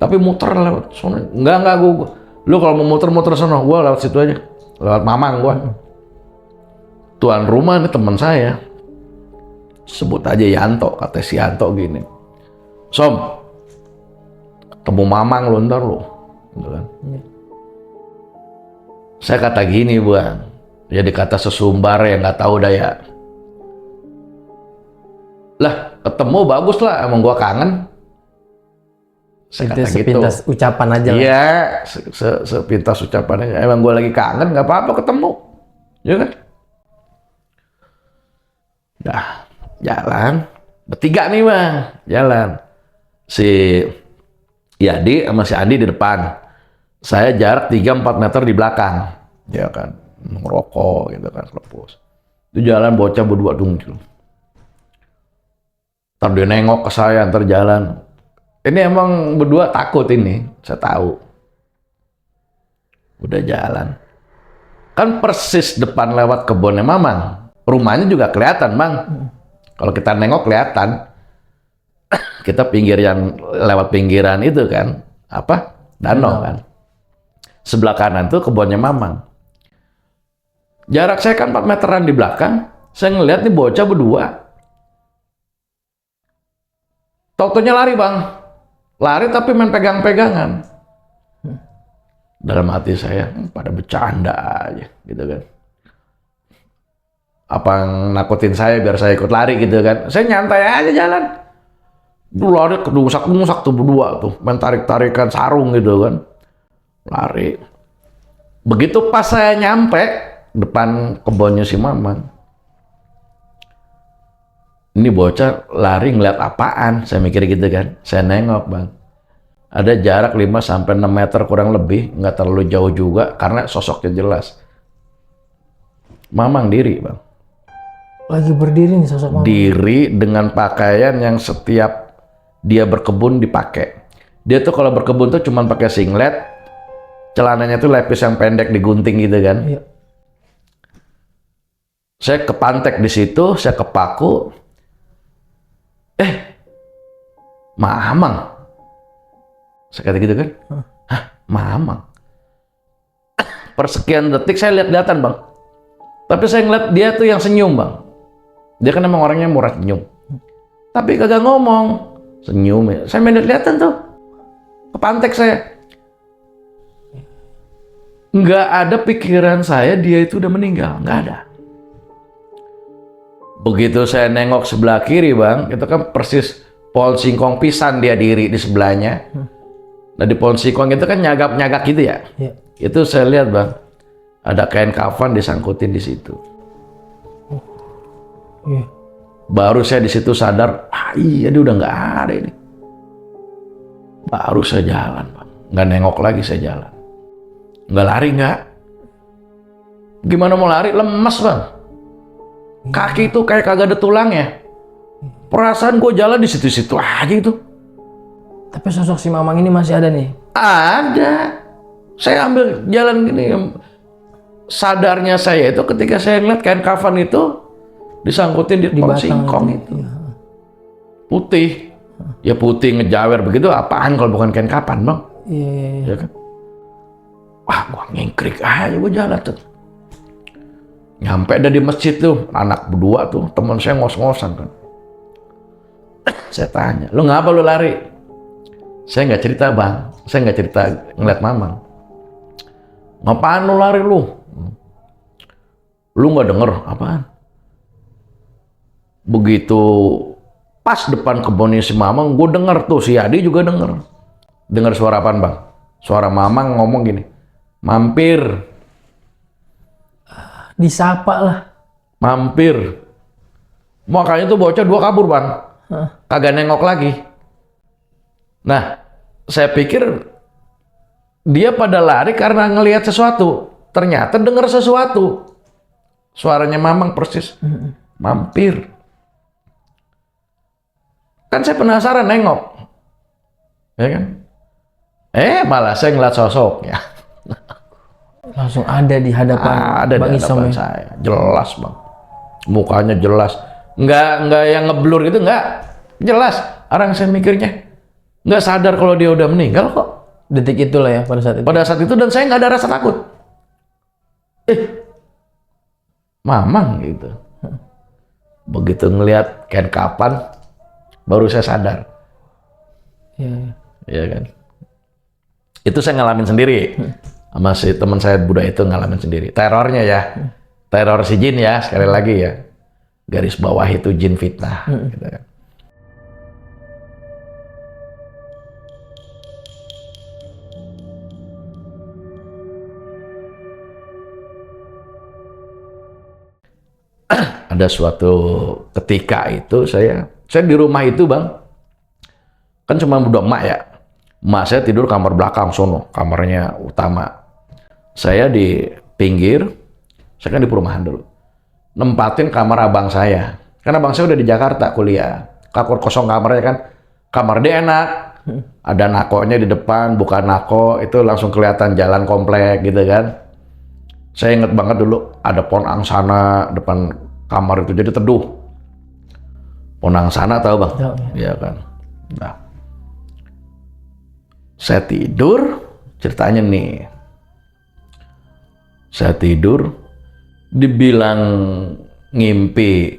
S1: Tapi muter lewat sono, enggak gue. Lu kalau mau muter-muter sono, gue lewat situ aja, lewat Mamang gue. Tuan rumah nih teman saya, sebut aja Yanto, kata si Yanto gini, Som, ketemu Mamang lu ntar lu, gitu kan. Saya kata gini Bang, jadi kata sesumbar yang nggak tahu daya. Lah ketemu bagus lah, emang gue kangen. Saya
S2: Itu
S1: kata gitu.
S2: sepintas ucapan aja lah.
S1: Iya, sepintas ucapannya. Emang gue lagi kangen, nggak apa-apa ketemu. Ya kan? Dah, jalan. Bertiga nih bang, jalan. Si Yadi sama si Andi di depan. Saya jarak 3-4 meter di belakang. Ya kan, ngerokok gitu kan, kelepus. Itu jalan bocah berdua dungkil. Ntar dia nengok ke saya, ntar jalan. Ini emang berdua takut ini, saya tahu. Udah jalan. Kan persis depan lewat kebunnya Mamang. Rumahnya juga kelihatan, Bang. Kalau kita nengok kelihatan. Kita lewat pinggiran itu kan. Apa? Danau kan. Sebelah kanan tuh kebunnya Mamang. Jarak saya kan 4 meteran di belakang. Saya ngeliat nih bocah berdua. Taunya lari, Bang. Lari tapi main pegang-pegangan. Dalam hati saya, pada bercanda aja, gitu kan. Apa yang nakutin saya biar saya ikut lari gitu kan. Saya nyantai aja jalan. Dulu lari kedusak-dusak tuh berdua tuh. Main tarik-tarikan sarung gitu kan. Lari. Begitu pas saya nyampe depan kebunnya si Mamang. Ini bocah lari ngeliat apaan, saya mikir gitu kan. Saya nengok, Bang. Ada jarak 5-6 meter kurang lebih, nggak terlalu jauh juga karena sosoknya jelas. Mamang diri, Bang.
S2: Lagi berdiri nih sosok Mamang.
S1: Diri dengan pakaian yang setiap dia berkebun dipakai. Dia tuh kalau berkebun tuh cuma pakai singlet, celananya tuh lepis yang pendek digunting gitu kan.
S2: Iya.
S1: Saya kepantek di situ, saya kepaku. Mamang. Saya kata gitu kan. Hah, Mamang. Persekian detik saya lihat-lihatan, Bang. Tapi saya ngeliat dia tuh yang senyum, Bang. Dia kan emang orangnya murah senyum. Tapi kagak ngomong. Senyum ya. Saya main lihat-lihatan tuh. Kepantek saya. Nggak ada pikiran saya dia itu udah meninggal. Nggak ada. Begitu saya nengok sebelah kiri, Bang, itu kan persis pohon singkong pisan dia diri di sebelahnya. Nah di pohon singkong itu kan nyagap-nyagak gitu ya.
S2: Iya.
S1: Itu saya lihat, Bang, ada kain kafan disangkutin di situ.
S2: Iya.
S1: Baru saya di situ sadar, iya dia udah nggak ada ini. Baru saya jalan, Bang. Nggak nengok lagi saya jalan. Nggak lari nggak. Gimana mau lari? Lemes, Bang. Kaki itu kayak kagak ada tulangnya. Perasaan gue jalan di situ-situ aja itu.
S2: Tapi sosok si Mamang ini masih ada nih.
S1: Ada. Saya ambil jalan gini. Sadarnya saya itu ketika saya ngeliat kain kafan itu disangkutin di pohon singkong itu.
S2: Iya.
S1: Putih. Ya putih ngejawer begitu apaan kalau bukan kain kafan, Bang?
S2: Iya.
S1: Ya kan? Wah, gua ngingkrik aja gua jalan tuh. Nyampe ada di masjid tuh, anak berdua tuh, teman saya ngos-ngosan kan. Saya tanya, lu ngapa lu lari? Saya nggak cerita, Bang. Saya nggak cerita ngeliat Mamang. Ngapaan lu lari lu? Lu nggak denger apaan? Begitu pas depan kebunnya si Mamang, gue denger tuh, si Adi juga denger. Denger suara apaan, Bang? Suara Mamang ngomong gini, mampir.
S2: Disapa lah.
S1: Mampir. Makanya tuh bocah dua kabur, Bang. Kagak nengok lagi. Nah, saya pikir dia pada lari karena ngelihat sesuatu. Ternyata dengar sesuatu. Suaranya Mamang persis. Mampir. Kan saya penasaran nengok. Ya kan? Malah saya ngeliat sosoknya.
S2: Langsung ada di hadapan
S1: Ada
S2: Bang
S1: di
S2: Isom
S1: hadapan
S2: ya.
S1: saya. Jelas, Bang. Mukanya jelas. Nggak yang ngeblur gitu, nggak. Jelas. Orang saya mikirnya nggak sadar kalau dia udah meninggal kok.
S2: Detik itulah ya pada saat itu.
S1: Pada saat itu dan saya nggak ada rasa takut. Mamang gitu. Begitu ngelihat kain kapan, baru saya sadar.
S2: Iya.
S1: Iya kan. Itu saya ngalamin sendiri. Sama si teman saya Buddha itu ngalamin sendiri. Terornya ya. Teror si jin ya, sekali lagi ya. Garis bawah itu jin fitnah. Gitu kan. ada suatu ketika itu saya di rumah itu Bang, kan cuma berdua emak ya. Emak saya tidur kamar belakang sono, kamarnya utama. Saya di pinggir, saya kan di perumahan dulu. Nempatin kamar abang saya. Karena abang saya udah di Jakarta kuliah. Kakor kosong kamarnya kan. Kamar dia enak. Ada nakonya di depan, bukan nako, itu langsung kelihatan jalan komplek gitu kan. Saya inget banget dulu ada pohon angsana depan kamar itu, jadi teduh. Pohon angsana tahu Bang?
S2: Tahu,
S1: Iya kan. Nah, saya tidur, ceritanya nih. Saya tidur, dibilang ngimpi,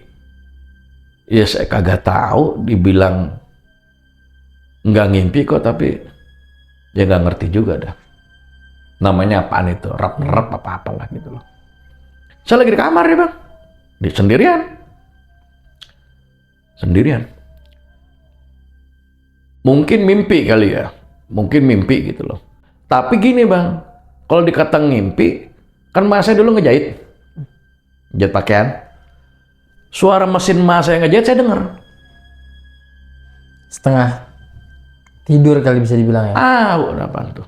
S1: ya saya kagak tahu. Dibilang nggak ngimpi kok, tapi ya nggak ngerti juga dah. Namanya apaan itu, rep-rep apa-apalah gitu loh. Saya lagi di kamar ya Bang, di sendirian. Mungkin mimpi kali ya, mungkin mimpi gitu loh. Tapi gini Bang, kalau dikata ngimpi, kan mas saya dulu ngejahit pakaian. Suara mesin mas saya ngejahit saya dengar.
S2: Setengah tidur kali bisa dibilang ya.
S1: Apaan tuh?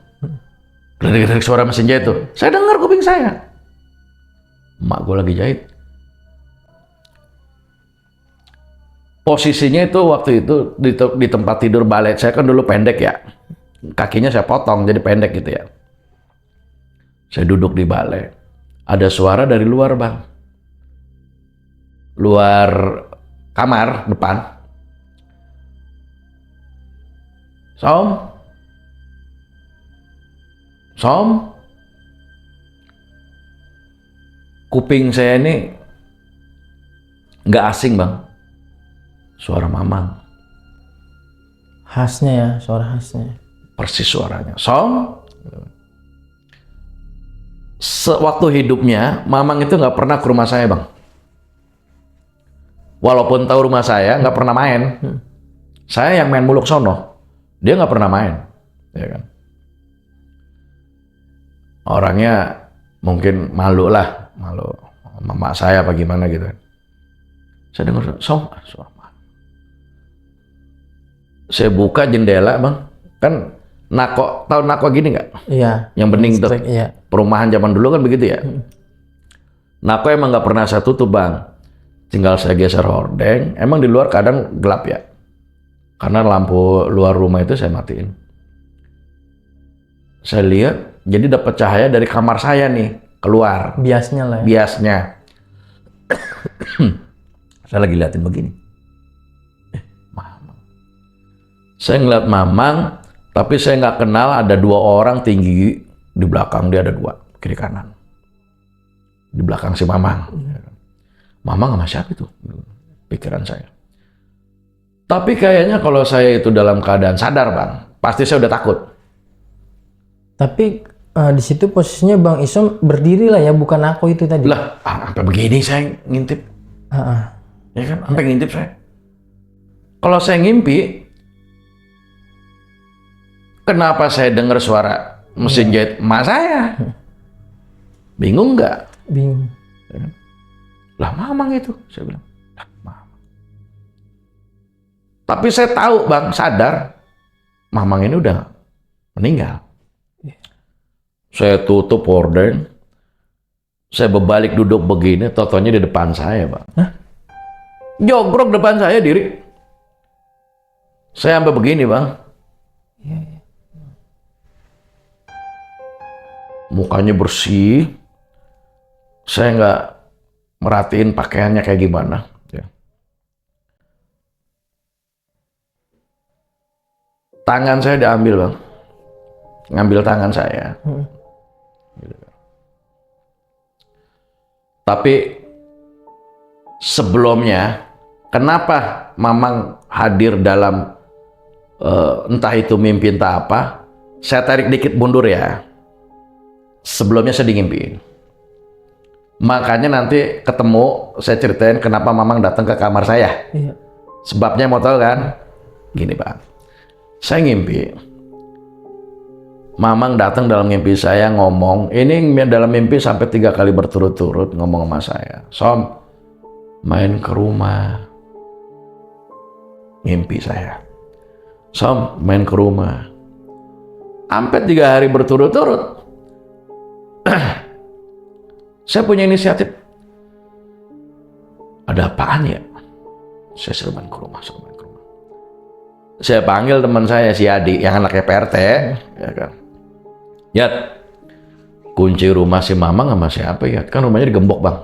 S1: Dari suara mesin jahit tuh, saya dengar kuping saya. Emak gue lagi jahit. Posisinya itu waktu itu di tempat tidur balet saya kan dulu pendek ya. Kakinya saya potong jadi pendek gitu ya. Saya duduk di balet. Ada suara dari luar Bang. Luar kamar depan. Som. Kuping saya ini nggak asing Bang. Suara Mamang.
S2: Khasnya ya, suara khasnya.
S1: Persis suaranya. Som. Sewaktu hidupnya, Mamang itu nggak pernah ke rumah saya Bang. Walaupun tahu rumah saya, nggak pernah main. Saya yang main muluk sono. Dia nggak pernah main. Ya kan? Orangnya mungkin malu mama saya apa gimana gitu. Saya dengar suara. Saya buka jendela Bang, kan nako, tahu nako gini nggak?
S2: Iya.
S1: Yang bening tuh.
S2: Iya.
S1: Perumahan zaman dulu kan begitu ya. Nako emang nggak pernah saya tutup Bang, tinggal saya geser hordeng. Emang di luar kadang gelap ya, karena lampu luar rumah itu saya matiin. Saya lihat, jadi dapat cahaya dari kamar saya nih keluar.
S2: Biasnya lah ya.
S1: Biasnya. Saya lagi liatin begini. Mamang. Saya ngeliat Mamang, tapi saya nggak kenal ada dua orang tinggi di belakang dia, ada dua kiri kanan. Di belakang si Mamang. Mamang sama siapa itu? Pikiran saya. Tapi kayaknya kalau saya itu dalam keadaan sadar Bang, pasti saya udah takut.
S2: Tapi di situ posisinya Bang Isom berdiri lah ya, bukan aku itu tadi.
S1: Lah, sampai begini saya ngintip. Ya kan, sampai ngintip saya. Kalau saya ngimpi, kenapa saya dengar suara mesin jahit emak saya? Bingung nggak?
S2: Bingung.
S1: Ya kan? Lah Mamang itu, saya bilang. Lah Mamang. Tapi saya tahu Bang, sadar, Mamang ini udah meninggal. Saya tutup hordeng, saya berbalik duduk begini, totonya di depan saya Bang.
S2: Hah?
S1: Jogrok depan saya diri. Saya sampai begini Bang.
S2: Iya.
S1: Mukanya bersih. Saya nggak merhatiin pakaiannya kayak gimana. Ya. Tangan saya diambil Bang. Ngambil tangan saya. Tapi sebelumnya, kenapa Mamang hadir dalam entah itu mimpi entah apa, saya tarik dikit mundur ya. Sebelumnya saya ngimpiin. Makanya nanti ketemu, saya ceritain kenapa Mamang datang ke kamar saya.
S2: Iya.
S1: Sebabnya mau tahu kan? Gini Bang, saya ngimpi. Mamang datang dalam mimpi saya ngomong, ini dalam mimpi sampai 3 kali berturut-turut ngomong sama saya. Som, main ke rumah. Ngimpi saya. Som, main ke rumah. Sampai 3 hari berturut-turut. Saya punya inisiatif. Ada apaan ya? Saya suruh main ke rumah, Saya panggil teman saya, si Adi, yang anaknya PRT, ya kan. Yat, kunci rumah si Mamang sama siapa ya? Kan rumahnya digembok bang,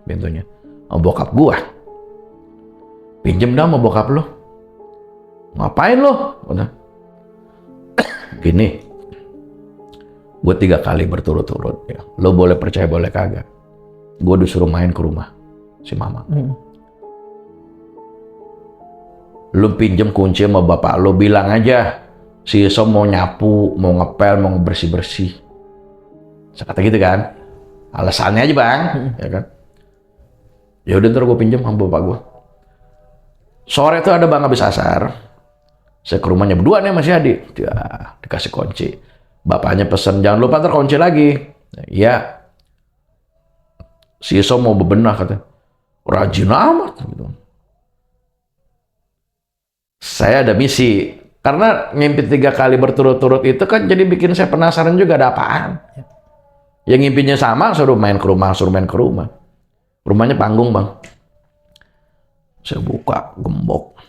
S1: pintunya. Sama bokap gua. Pinjem dah sama bokap lo. Ngapain lo? Udah. Gini, gue 3 kali berturut-turut ya. Lo boleh percaya boleh kagak. Gue disuruh main ke rumah si Mamang. Lo pinjem kunci sama bapak lo, bilang aja si Isom mau nyapu, mau ngepel, mau bersih-bersih. Saya kata gitu kan. Alasannya aja bang, ya kan. Ya udah ntar gue pinjem sama bapak gue. Sore itu ada bang habis asar. Saya ke rumahnya berdua nih masih Adi. Ya, dikasih kunci. Bapaknya pesen jangan lupa ntar kunci lagi. Iya. Si Isom mau bebenah katanya. Rajin amat gitu. Saya ada misi, karena ngimpi 3 kali berturut-turut itu kan jadi bikin saya penasaran juga ada apaan. Yang ngimpinya sama, suruh main ke rumah. Rumahnya panggung bang. Saya buka, gembok.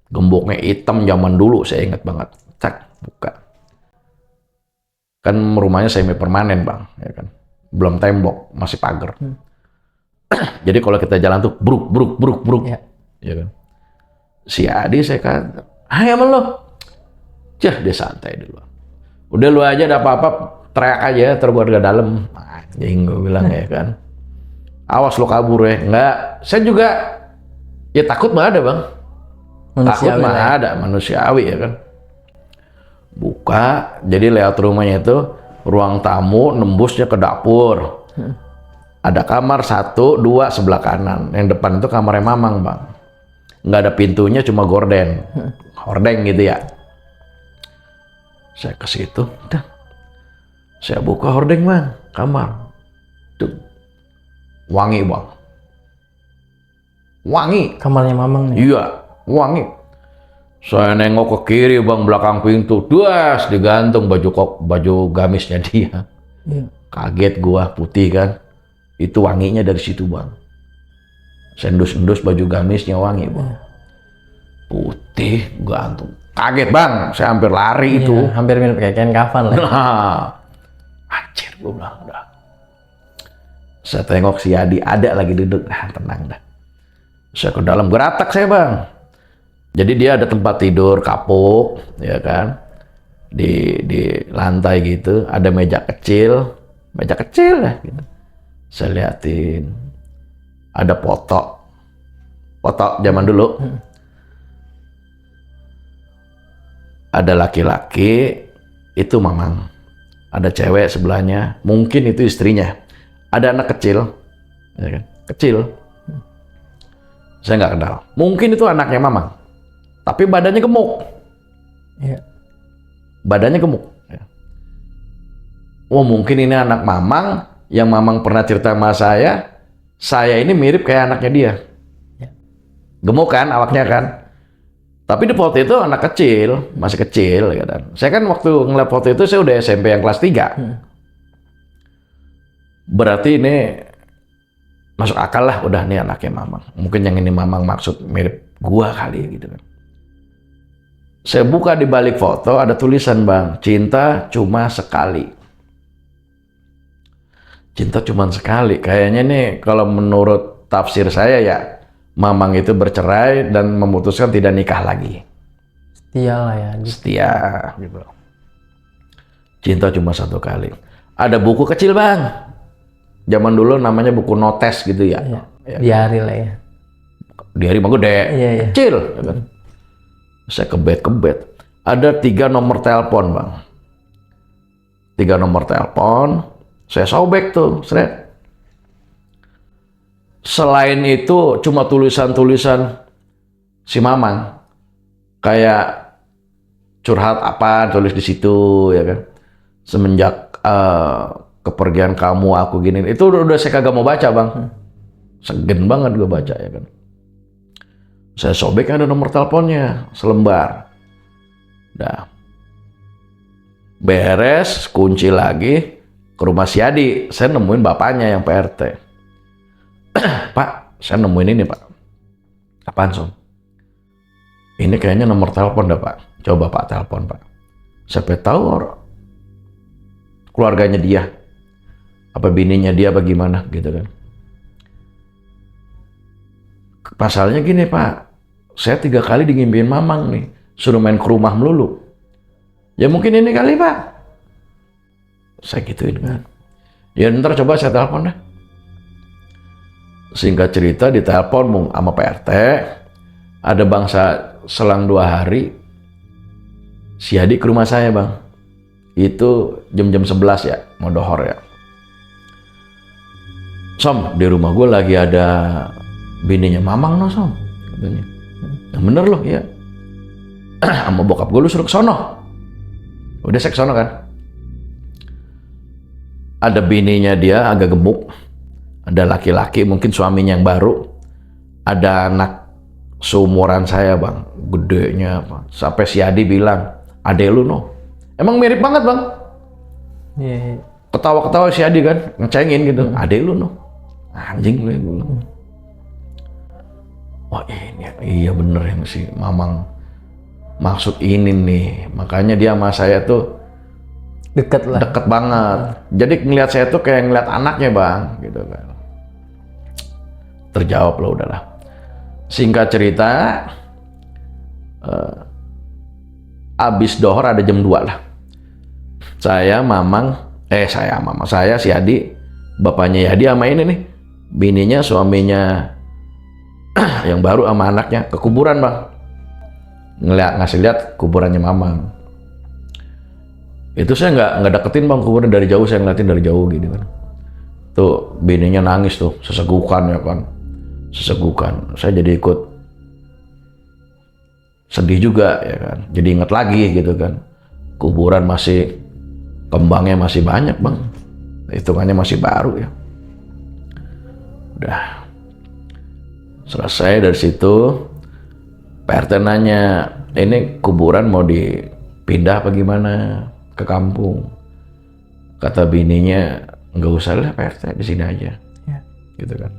S1: Gemboknya hitam zaman dulu, saya ingat banget. Cak, buka. Kan rumahnya semi permanen bang, ya kan. Belum tembok, masih pagar. Jadi kalau kita jalan tuh bruk. Ya kan. Si Adi saya kata, ayo sama lo. Jah, dia santai dulu. Udah lu aja ada apa-apa, teriak aja, terus gua ke dalam. Anjing gua bilang ya kan. Awas lo kabur ya. Enggak, saya juga ya takut mah ada bang. Takut mah ada, manusiawi ya kan. Buka, jadi lewat rumahnya itu, ruang tamu nembusnya ke dapur. Ada kamar 1, 2 sebelah kanan. Yang depan itu kamarnya Mamang bang. Nggak ada pintunya, cuma gorden, hordeng gitu ya. Saya ke situ, dah. Saya buka hordeng bang, kamar. Tuh. Wangi bang. Wangi.
S2: Kamarnya Mamang nih?
S1: Iya, wangi. Saya nengok ke kiri bang, belakang pintu. Duas, digantung baju gamisnya dia. Kaget gua, putih kan. Itu wanginya dari situ bang. Sendus-endus baju gamisnya wangi bang. Putih, gantung. Kaget bang, saya hampir lari itu.
S2: Hampir mirip kayak kain kafan lah.
S1: Nah, anjir gue bilang udah. Saya tengok si Adi ada lagi duduk, tenang dah. Saya ke dalam, geratak saya bang. Jadi dia ada tempat tidur kapuk, ya kan. Di lantai gitu, ada meja kecil lah gitu. Saya liatin. Ada foto zaman dulu. Ada laki-laki, itu Mamang. Ada cewek sebelahnya, mungkin itu istrinya. Ada anak kecil, ya kan? Kecil. Saya nggak kenal. Mungkin itu anaknya Mamang, tapi badannya gemuk.
S2: Iya.
S1: Badannya gemuk. Ya. Oh mungkin ini anak Mamang, yang Mamang pernah cerita sama saya. Saya ini mirip kayak anaknya dia. Gemuk kan awaknya kan. Tapi di foto itu anak kecil, masih kecil. Ya kan. Saya kan waktu ngeliat foto itu saya udah SMP yang kelas 3. Berarti ini masuk akal lah, udah nih anaknya Mamang. Mungkin yang ini Mamang maksud mirip gua kali gitu kan. Saya buka di balik foto ada tulisan bang, cinta cuma sekali. Cinta cuma sekali. Kayaknya nih kalau menurut tafsir saya ya, Mamang itu bercerai dan memutuskan tidak nikah lagi.
S2: Setia lah ya.
S1: Setia gitu. Cinta cuma 1 kali. Ada buku kecil bang. Zaman dulu namanya buku notes gitu ya.
S2: Ya. Diari lah ya.
S1: Diari mah gede.
S2: Iya.
S1: Kecil. Ya kan? Saya kebet. Ada 3 nomor telepon bang. 3 nomor telepon. Saya sobek tuh, seret. Selain itu cuma tulisan-tulisan si Mamang. Kayak curhat apa tulis di situ ya kan. Semenjak kepergian kamu aku gini. Itu udah saya kagak mau baca bang. Segen banget gue baca ya kan. Saya sobek ada nomor teleponnya selembar. Dah. Beres, kunci lagi ke rumah si Adi. Saya nemuin bapaknya yang PRT. Pak, saya nemuin ini Pak. Apaan Som? Ini kayaknya nomor telepon dah Pak. Coba Pak telepon Pak. Siapa tahu keluarganya dia. Apa bininya dia apa gimana gitu kan. Pasalnya gini Pak, saya 3 kali ngimpiin Mamang nih, suruh main ke rumah melulu. Ya mungkin ini kali Pak. Saya gituin kan. Ya ntar coba saya telepon dah. Singkat cerita ditelepon sama PRT. Ada bangsa selang 2 hari, si Adi ke rumah saya Bang. Itu jam-jam 11 ya, mau dohor ya. Som, di rumah gue lagi ada bininya Mamang no Som, katanya. Yang bener loh ya. Sama bokap gue lu suruh ke sono. Udah saya ke sono kan. Ada bininya dia agak gemuk. Ada laki-laki mungkin suaminya yang baru. Ada anak seumuran saya Bang, gedenya apa. Sampai si Adi bilang, "Ade lu no." Emang mirip banget Bang.
S2: Iya.
S1: Ketawa-ketawa si Adi kan, ngecengin gitu. "Ade lu no." Anjing lu ya gue. Wah ini iya bener yang si Mamang maksud ini nih. Makanya dia sama saya tuh
S2: Deket lah.
S1: deket banget. Jadi ngeliat saya tuh kayak ngeliat anaknya Bang, gitu kan. Terjawab lah udahlah. Singkat cerita, abis dohor ada jam 2 lah. Saya, si Adi, bapaknya Yadi sama ini nih, bininya, suaminya yang baru sama anaknya ke kuburan Bang. Ngasih lihat kuburannya Mamang. Itu saya nggak deketin Bang kuburan, dari jauh saya ngeliatin dari jauh gitu kan. Tuh bininya nangis tuh, sesegukan ya kan. Sesegukan. Saya jadi ikut sedih juga ya kan. Jadi inget lagi gitu kan. Kuburan masih, kembangnya masih banyak Bang. Hitungannya masih baru ya. Udah selesai dari situ, PRT nanya, ini kuburan mau dipindah apa gimana ke kampung? Kata bininya, nggak usah lah PRT, di sini aja. Ya. Gitu kan.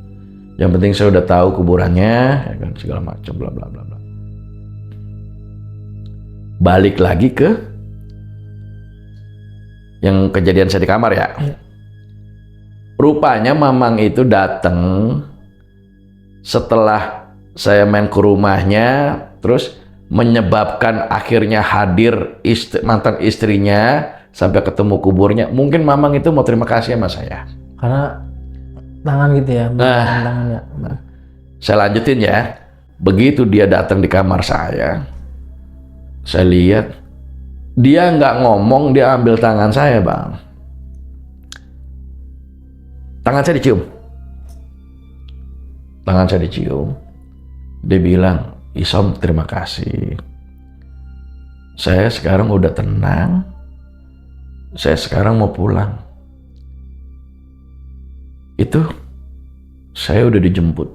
S1: Yang penting saya udah tahu kuburannya, ya kan, segala macam bla bla bla bla. Balik lagi ke yang kejadian saya di kamar ya. Ya. Rupanya Mamang itu datang setelah saya main ke rumahnya, terus menyebabkan akhirnya hadir mantan istrinya sampai ketemu kuburnya. Mungkin Mamang itu mau terima kasih sama saya.
S2: Karena tangan gitu ya, tangannya.
S1: Saya lanjutin ya. Begitu dia datang di kamar saya lihat dia nggak ngomong, dia ambil tangan saya Bang. Tangan saya dicium. Tangan saya dicium. Dia bilang, "Isom, terima kasih. Saya sekarang udah tenang. Saya sekarang mau pulang." Itu saya udah dijemput.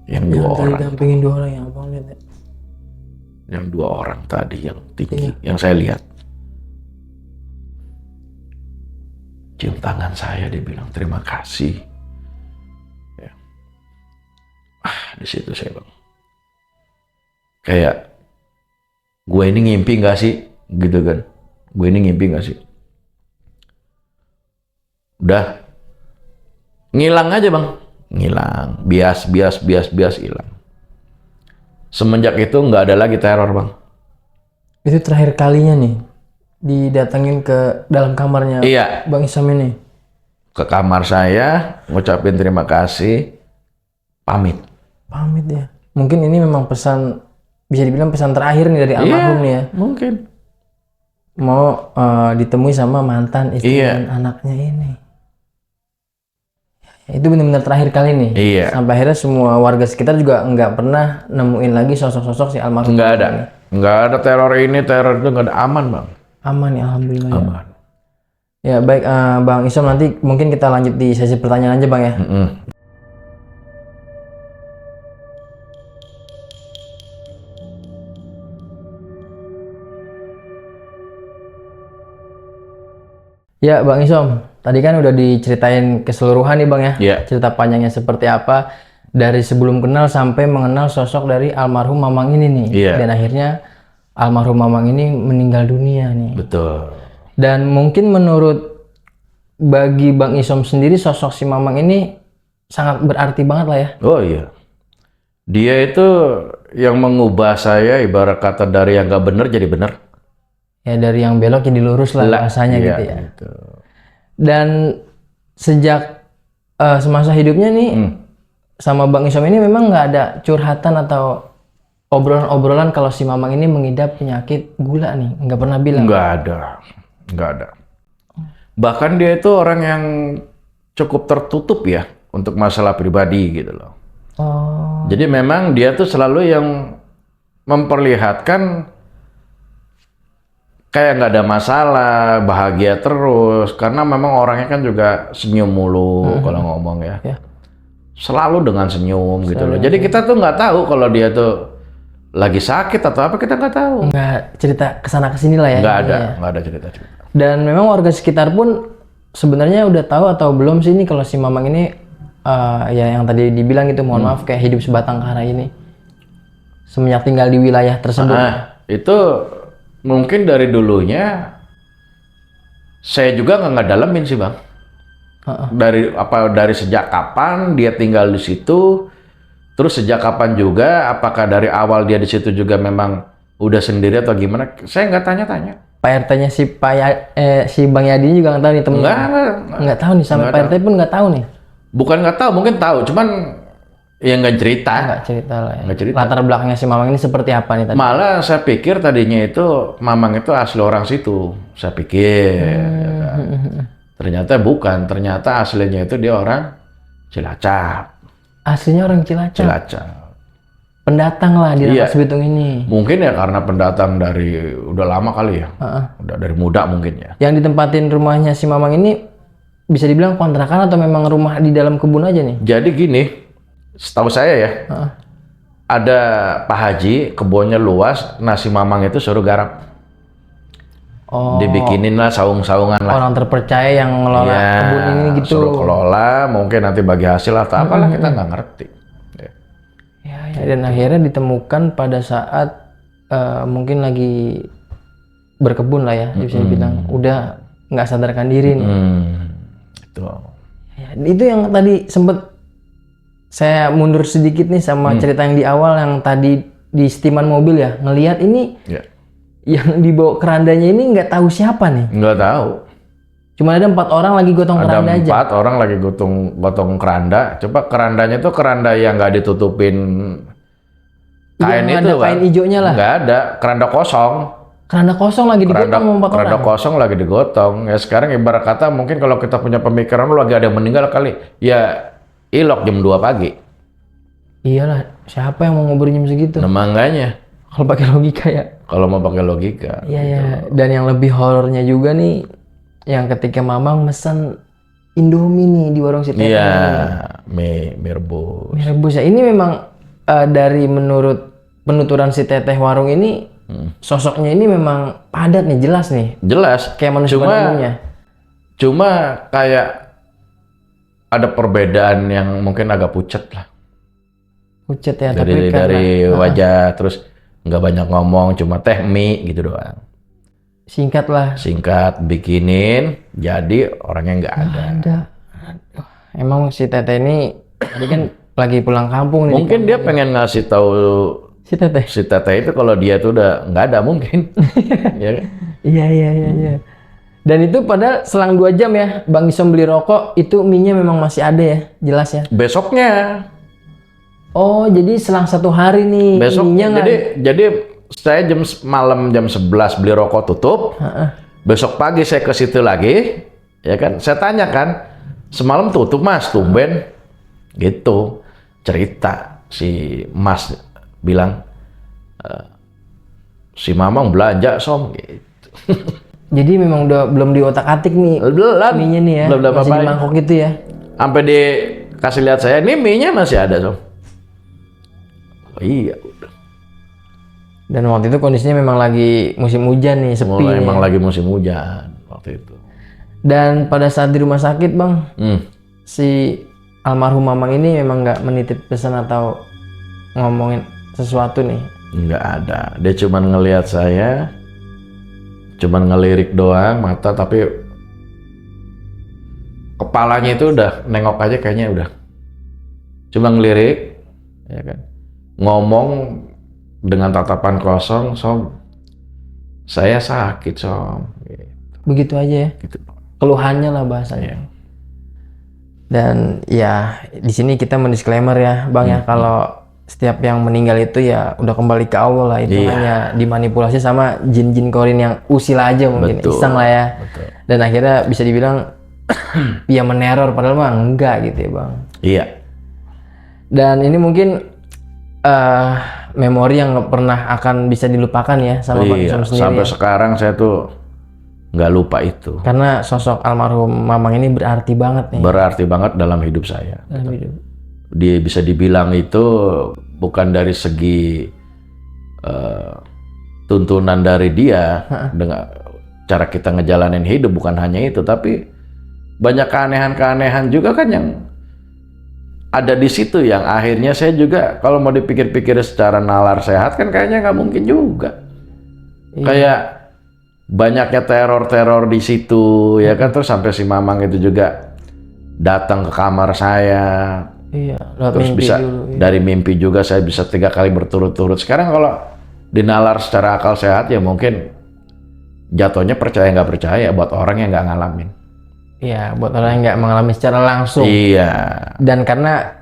S1: Yang 2 orang.
S2: Dampingin 2 orang yang Abang lihat ya.
S1: Yang 2 orang tadi yang tinggi, yang saya lihat. Cium tangan saya, dia bilang terima kasih. Ya. Di situ saya Bang. Kayak gue ini ngimpi nggak sih, gitu kan? Gue ini ngimpi nggak sih? Udah ngilang aja Bang, ngilang, bias hilang. Semenjak itu nggak ada lagi teror Bang.
S2: Itu terakhir kalinya nih didatengin ke dalam kamarnya Bang Isom ini.
S1: Ke kamar saya, ngucapin terima kasih, pamit
S2: ya. Mungkin ini memang pesan, bisa dibilang pesan terakhir nih dari almarhum nih ya.
S1: Mungkin
S2: mau ditemui sama mantan istri dan anaknya ini. Itu benar-benar terakhir kali nih. Sampai akhirnya semua warga sekitar juga nggak pernah nemuin lagi sosok-sosok si almarhum.
S1: Nggak ada teror ini, teror itu nggak ada, aman Bang.
S2: Aman ya, alhamdulillah.
S1: Aman.
S2: Ya baik, Bang Isom, nanti mungkin kita lanjut di sesi pertanyaan aja Bang ya. Ya Bang Isom, tadi kan udah diceritain keseluruhan nih Bang ya,
S1: Iya.
S2: cerita panjangnya seperti apa, dari sebelum kenal sampai mengenal sosok dari almarhum Mamang ini nih.
S1: Iya.
S2: Dan akhirnya almarhum Mamang ini meninggal dunia nih.
S1: Betul.
S2: Dan mungkin menurut bagi Bang Isom sendiri, sosok si Mamang ini sangat berarti banget lah ya.
S1: Oh iya. Dia itu yang mengubah saya ibarat kata dari yang nggak bener jadi bener.
S2: Ya dari yang belok jadi lurus lah bahasanya
S1: Iya,
S2: gitu ya.
S1: gitu.
S2: Dan sejak semasa hidupnya nih sama Bang Isom ini memang nggak ada curhatan atau obrolan-obrolan kalau si Mamang ini mengidap penyakit gula nih, nggak pernah bilang.
S1: Nggak ada. Bahkan dia itu orang yang cukup tertutup ya untuk masalah pribadi gitu loh.
S2: Oh,
S1: Jadi memang dia tuh selalu yang memperlihatkan kayak nggak ada masalah, bahagia terus. Karena memang orangnya kan juga senyum mulu kalau ngomong ya.
S2: Ya.
S1: Selalu dengan senyum gitu loh. Jadi kita tuh nggak tahu kalau dia tuh lagi sakit atau apa, kita nggak tahu.
S2: nggak cerita kesana kesini lah ya.
S1: Nggak ada,
S2: intinya ya.
S1: nggak ada cerita-cerita.
S2: Dan memang warga sekitar pun sebenarnya udah tahu atau belum sih ini kalau si Mamang ini ya yang tadi dibilang gitu, mohon maaf, kayak hidup sebatang kara ini semenjak tinggal di wilayah tersebut.
S1: Nah, itu mungkin dari dulunya saya juga nggak dalemin sih Bang. Dari sejak kapan dia tinggal di situ, terus sejak kapan juga, apakah dari awal dia di situ juga memang udah sendiri atau gimana? Saya nggak tanya-tanya.
S2: Pak RT-nya si Bang Yadi juga nggak tahu nih temennya. Nggak tahu nih, sampai Pak RT pun nggak tahu nih.
S1: Bukan nggak tahu, mungkin tahu, cuman ya nggak cerita.
S2: Nggak cerita lah ya.
S1: Nggak cerita.
S2: Latar belakangnya si Mamang ini seperti apa nih tadi?
S1: Malah saya pikir tadinya itu Mamang itu asli orang situ. Saya pikir. Ya kan. Ternyata bukan. Ternyata aslinya itu dia orang Cilacap.
S2: Aslinya orang Cilacap.
S1: Cilacap.
S2: Pendatang lah di Rangkas Bitung ini.
S1: Mungkin ya karena pendatang dari udah lama kali ya. Udah dari muda mungkin ya.
S2: Yang ditempatin rumahnya si Mamang ini bisa dibilang kontrakan atau memang rumah di dalam kebun aja nih?
S1: Jadi gini, setahu saya ya, ada Pak Haji, kebunnya luas, nasi Mamang itu suruh garap.
S2: Oh,
S1: Dibikinin lah saung-saungan lah.
S2: orang terpercaya yang ngelola kebun ini gitu.
S1: Suruh kelola, mungkin nanti bagi hasil atau apalah, kita nggak ngerti.
S2: Ya, dan akhirnya ditemukan pada saat mungkin lagi berkebun lah ya, bisa dibilang. Udah nggak sadarkan diri nih.
S1: Itu.
S2: Ya, itu yang tadi sempet saya mundur sedikit nih sama cerita yang di awal yang tadi di setiman mobil ya, ngelihat ini
S1: Ya.
S2: yang dibawa kerandanya ini nggak tahu siapa nih.
S1: Nggak tahu.
S2: Cuma ada 4 orang lagi gotong
S1: Ada
S2: keranda aja.
S1: 4 orang lagi gotong keranda. Coba kerandanya tuh keranda yang nggak ditutupin kain
S2: Yang
S1: itu
S2: ada kain hijaunya lah.
S1: Nggak ada, keranda kosong.
S2: Keranda kosong lagi digotong sama 4
S1: Keranda
S2: orang.
S1: kosong lagi digotong. Ya sekarang ibarat kata mungkin kalau kita punya pemikiran lu lagi ada yang meninggal kali. Ya ilok jam 2 pagi.
S2: Iyalah, siapa yang mau ngubur jam segitu?
S1: Nah makanya
S2: Kalau pakai logika ya.
S1: kalau mau pakai logika.
S2: Iya ya. Dan yang lebih horornya juga nih, yang ketika Mamang mesen Indomie nih di warung si Teteh.
S1: Iya, mie rebus.
S2: Mie rebus ya. Ini memang dari menurut penuturan si Teteh warung ini, sosoknya ini memang padat nih, jelas nih.
S1: Jelas.
S2: Kayak manusia pada umumnya.
S1: Cuma kayak ada perbedaan yang mungkin agak pucat lah.
S2: Pucet ya,
S1: Dari
S2: tapi karena
S1: wajah, terus nggak banyak ngomong, cuma teh mie gitu doang.
S2: singkat lah.
S1: Singkat, bikinin, jadi orangnya nggak ada.
S2: Ada. Aduh, emang si Teteh ini tadi kan lagi pulang kampung nih.
S1: Mungkin dia pengen ngasih tahu
S2: Si Teteh.
S1: si Teteh itu kalau dia tuh udah nggak ada mungkin. Ya kan?
S2: Iya. Dan itu padahal selang 2 jam ya, Bang Isom beli rokok, itu mie-nya memang masih ada ya, jelas ya.
S1: Besoknya.
S2: Oh, jadi selang 1 hari nih.
S1: Besoknya
S2: mie-nya
S1: jadi saya malam jam 11 beli rokok tutup. Besok pagi saya ke situ lagi, ya kan? Saya tanya kan, semalam tutup Mas, tumben. Gitu. Cerita si Mas bilang si Mamang belanja Som gitu.
S2: Jadi memang udah belum diotak-atik nih
S1: Belum.
S2: mie-nya nih ya.
S1: Belum
S2: Masih di
S1: apa-apain.
S2: mangkok gitu ya.
S1: Sampai dikasih lihat saya, ini mie-nya masih ada, Som. Oh, iya, udah.
S2: Dan waktu itu kondisinya memang lagi musim hujan nih, sepi nih.
S1: Emang lagi musim hujan waktu itu.
S2: Dan pada saat di rumah sakit Bang, si almarhum Mamang ini memang nggak menitip pesan atau ngomongin sesuatu nih.
S1: Nggak ada. Dia cuman ngelihat saya, cuman ngelirik doang mata, tapi kepalanya itu udah nengok aja kayaknya udah. Cuma ngelirik, ya kan. Ngomong dengan tatapan kosong, Som. Saya sakit, Som.
S2: Begitu aja ya.
S1: Gitu.
S2: Keluhannya lah bahasanya.
S1: Iya.
S2: Dan ya di sini kita mendisklaimer ya Bang ya, kalau setiap yang meninggal itu ya udah kembali ke Allah lah, itu
S1: Iya.
S2: hanya dimanipulasi sama jin-jin korin yang usil aja mungkin,
S1: Betul.
S2: iseng lah ya.
S1: Betul.
S2: Dan akhirnya bisa dibilang ya meneror, padahal mah enggak gitu ya Bang.
S1: Iya.
S2: Dan ini mungkin memori yang nggak pernah akan bisa dilupakan ya sama Bang
S1: Iya.
S2: Isom sendiri
S1: Sampai
S2: ya.
S1: sekarang saya tuh nggak lupa itu.
S2: Karena sosok almarhum Mamang ini berarti banget nih
S1: Berarti banget dalam hidup saya.
S2: dalam hidup.
S1: Dia bisa dibilang itu bukan dari segi tuntunan dari dia dengan cara kita ngejalanin hidup, bukan hanya itu, tapi banyak keanehan-keanehan juga kan yang ada di situ, yang akhirnya saya juga kalau mau dipikir-pikir secara nalar sehat kan kayaknya nggak mungkin juga.
S2: Iya.
S1: Kayak banyaknya teror-teror di situ ya kan, terus sampai si Mamang itu juga datang ke kamar saya.
S2: Iya, lewat
S1: Terus
S2: mimpi
S1: bisa
S2: dulu, iya.
S1: dari mimpi juga saya bisa 3 kali berturut-turut. Sekarang kalau dinalar secara akal sehat ya mungkin jatuhnya percaya nggak percaya buat orang yang nggak ngalamin.
S2: Iya, buat orang yang nggak mengalami secara langsung.
S1: Iya,
S2: Dan karena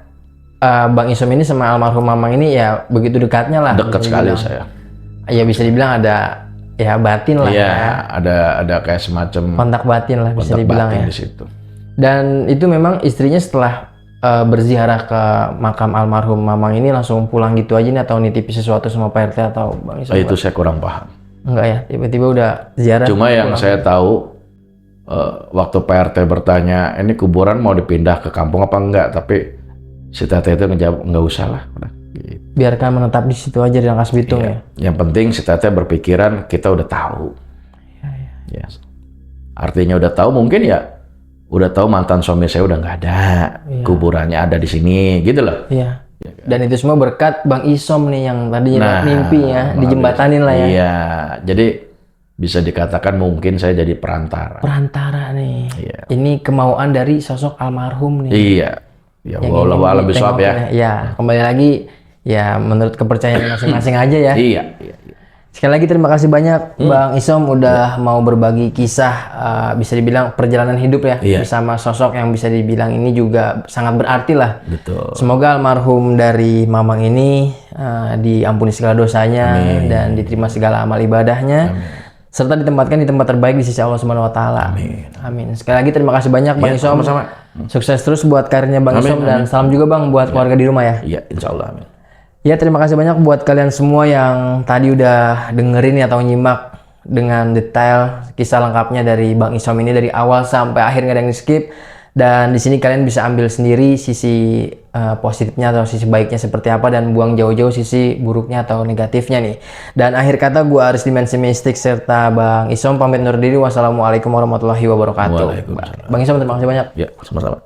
S2: Bang Isom ini sama almarhum Mamang ini ya begitu dekatnya lah.
S1: dekat
S2: bisa
S1: sekali
S2: dibilang.
S1: saya.
S2: Ya bisa dibilang ada ya batin lah
S1: Iya,
S2: ya.
S1: ada kayak semacam
S2: Kontak batin lah bisa
S1: kontak
S2: dibilang
S1: batin
S2: ya.
S1: di situ.
S2: Dan itu memang istrinya setelah berziarah ke makam almarhum Mamang ini langsung pulang gitu aja nih, atau nitipi sesuatu sama Pak RT atau Bang Isom?
S1: Itu saya kurang paham.
S2: Enggak ya, tiba-tiba udah ziarah.
S1: Cuma yang
S2: pulang.
S1: saya tahu waktu Pak RT bertanya, ini kuburan mau dipindah ke kampung apa enggak, tapi si Tete itu ngejawab nggak usah lah. Udah, gitu.
S2: Biarkan menetap di situ aja di Rangkas Bitung ya.
S1: Yang penting si Tete berpikiran kita udah tahu. Ya. Artinya udah tahu, mungkin ya udah tahu mantan suami saya udah nggak ada, kuburannya ada di sini, gitu loh.
S2: Iya. Dan itu semua berkat Bang Isom nih yang tadinya
S1: Nah,
S2: mimpi ya, dijembatanin lah ya.
S1: Iya, jadi bisa dikatakan mungkin saya jadi perantara.
S2: Perantara nih.
S1: Iya.
S2: Ini kemauan dari sosok almarhum nih.
S1: Iya, ya
S2: Yang
S1: wallahu
S2: ingin
S1: a'lam bishawab ya.
S2: ditengokin ya. Kembali lagi ya menurut kepercayaan masing-masing aja ya.
S1: Iya, iya.
S2: Sekali lagi terima kasih banyak Bang Isom udah mau berbagi kisah bisa dibilang perjalanan hidup ya
S1: Iya.
S2: bersama sosok yang bisa dibilang ini juga sangat berarti lah.
S1: Betul.
S2: Semoga almarhum dari Mamang ini diampuni segala dosanya dan diterima segala amal ibadahnya. Serta ditempatkan di tempat terbaik di sisi Allah Subhanahu wa taala.
S1: Amin.
S2: Amin. Sekali lagi terima kasih banyak Bang
S1: Ya,
S2: Isom.
S1: sama-sama.
S2: Sukses terus buat karirnya Bang
S1: Amin,
S2: Isom dan salam juga Bang buat keluarga di rumah ya.
S1: Iya, insya Allah. Amin.
S2: Ya, terima kasih banyak buat kalian semua yang tadi udah dengerin atau nyimak dengan detail kisah lengkapnya dari Bang Isom ini dari awal sampai akhir, nggak ada yang di-skip. Dan di sini kalian bisa ambil sendiri sisi positifnya atau sisi baiknya seperti apa dan buang jauh-jauh sisi buruknya atau negatifnya nih. Dan akhir kata gua Aris Dimensi Mistik serta Bang Isom pamit undur diri. Wassalamualaikum warahmatullahi wabarakatuh.
S1: Waalaikumsalam.
S2: Bang Isom terima kasih banyak.
S1: Ya, sama-sama.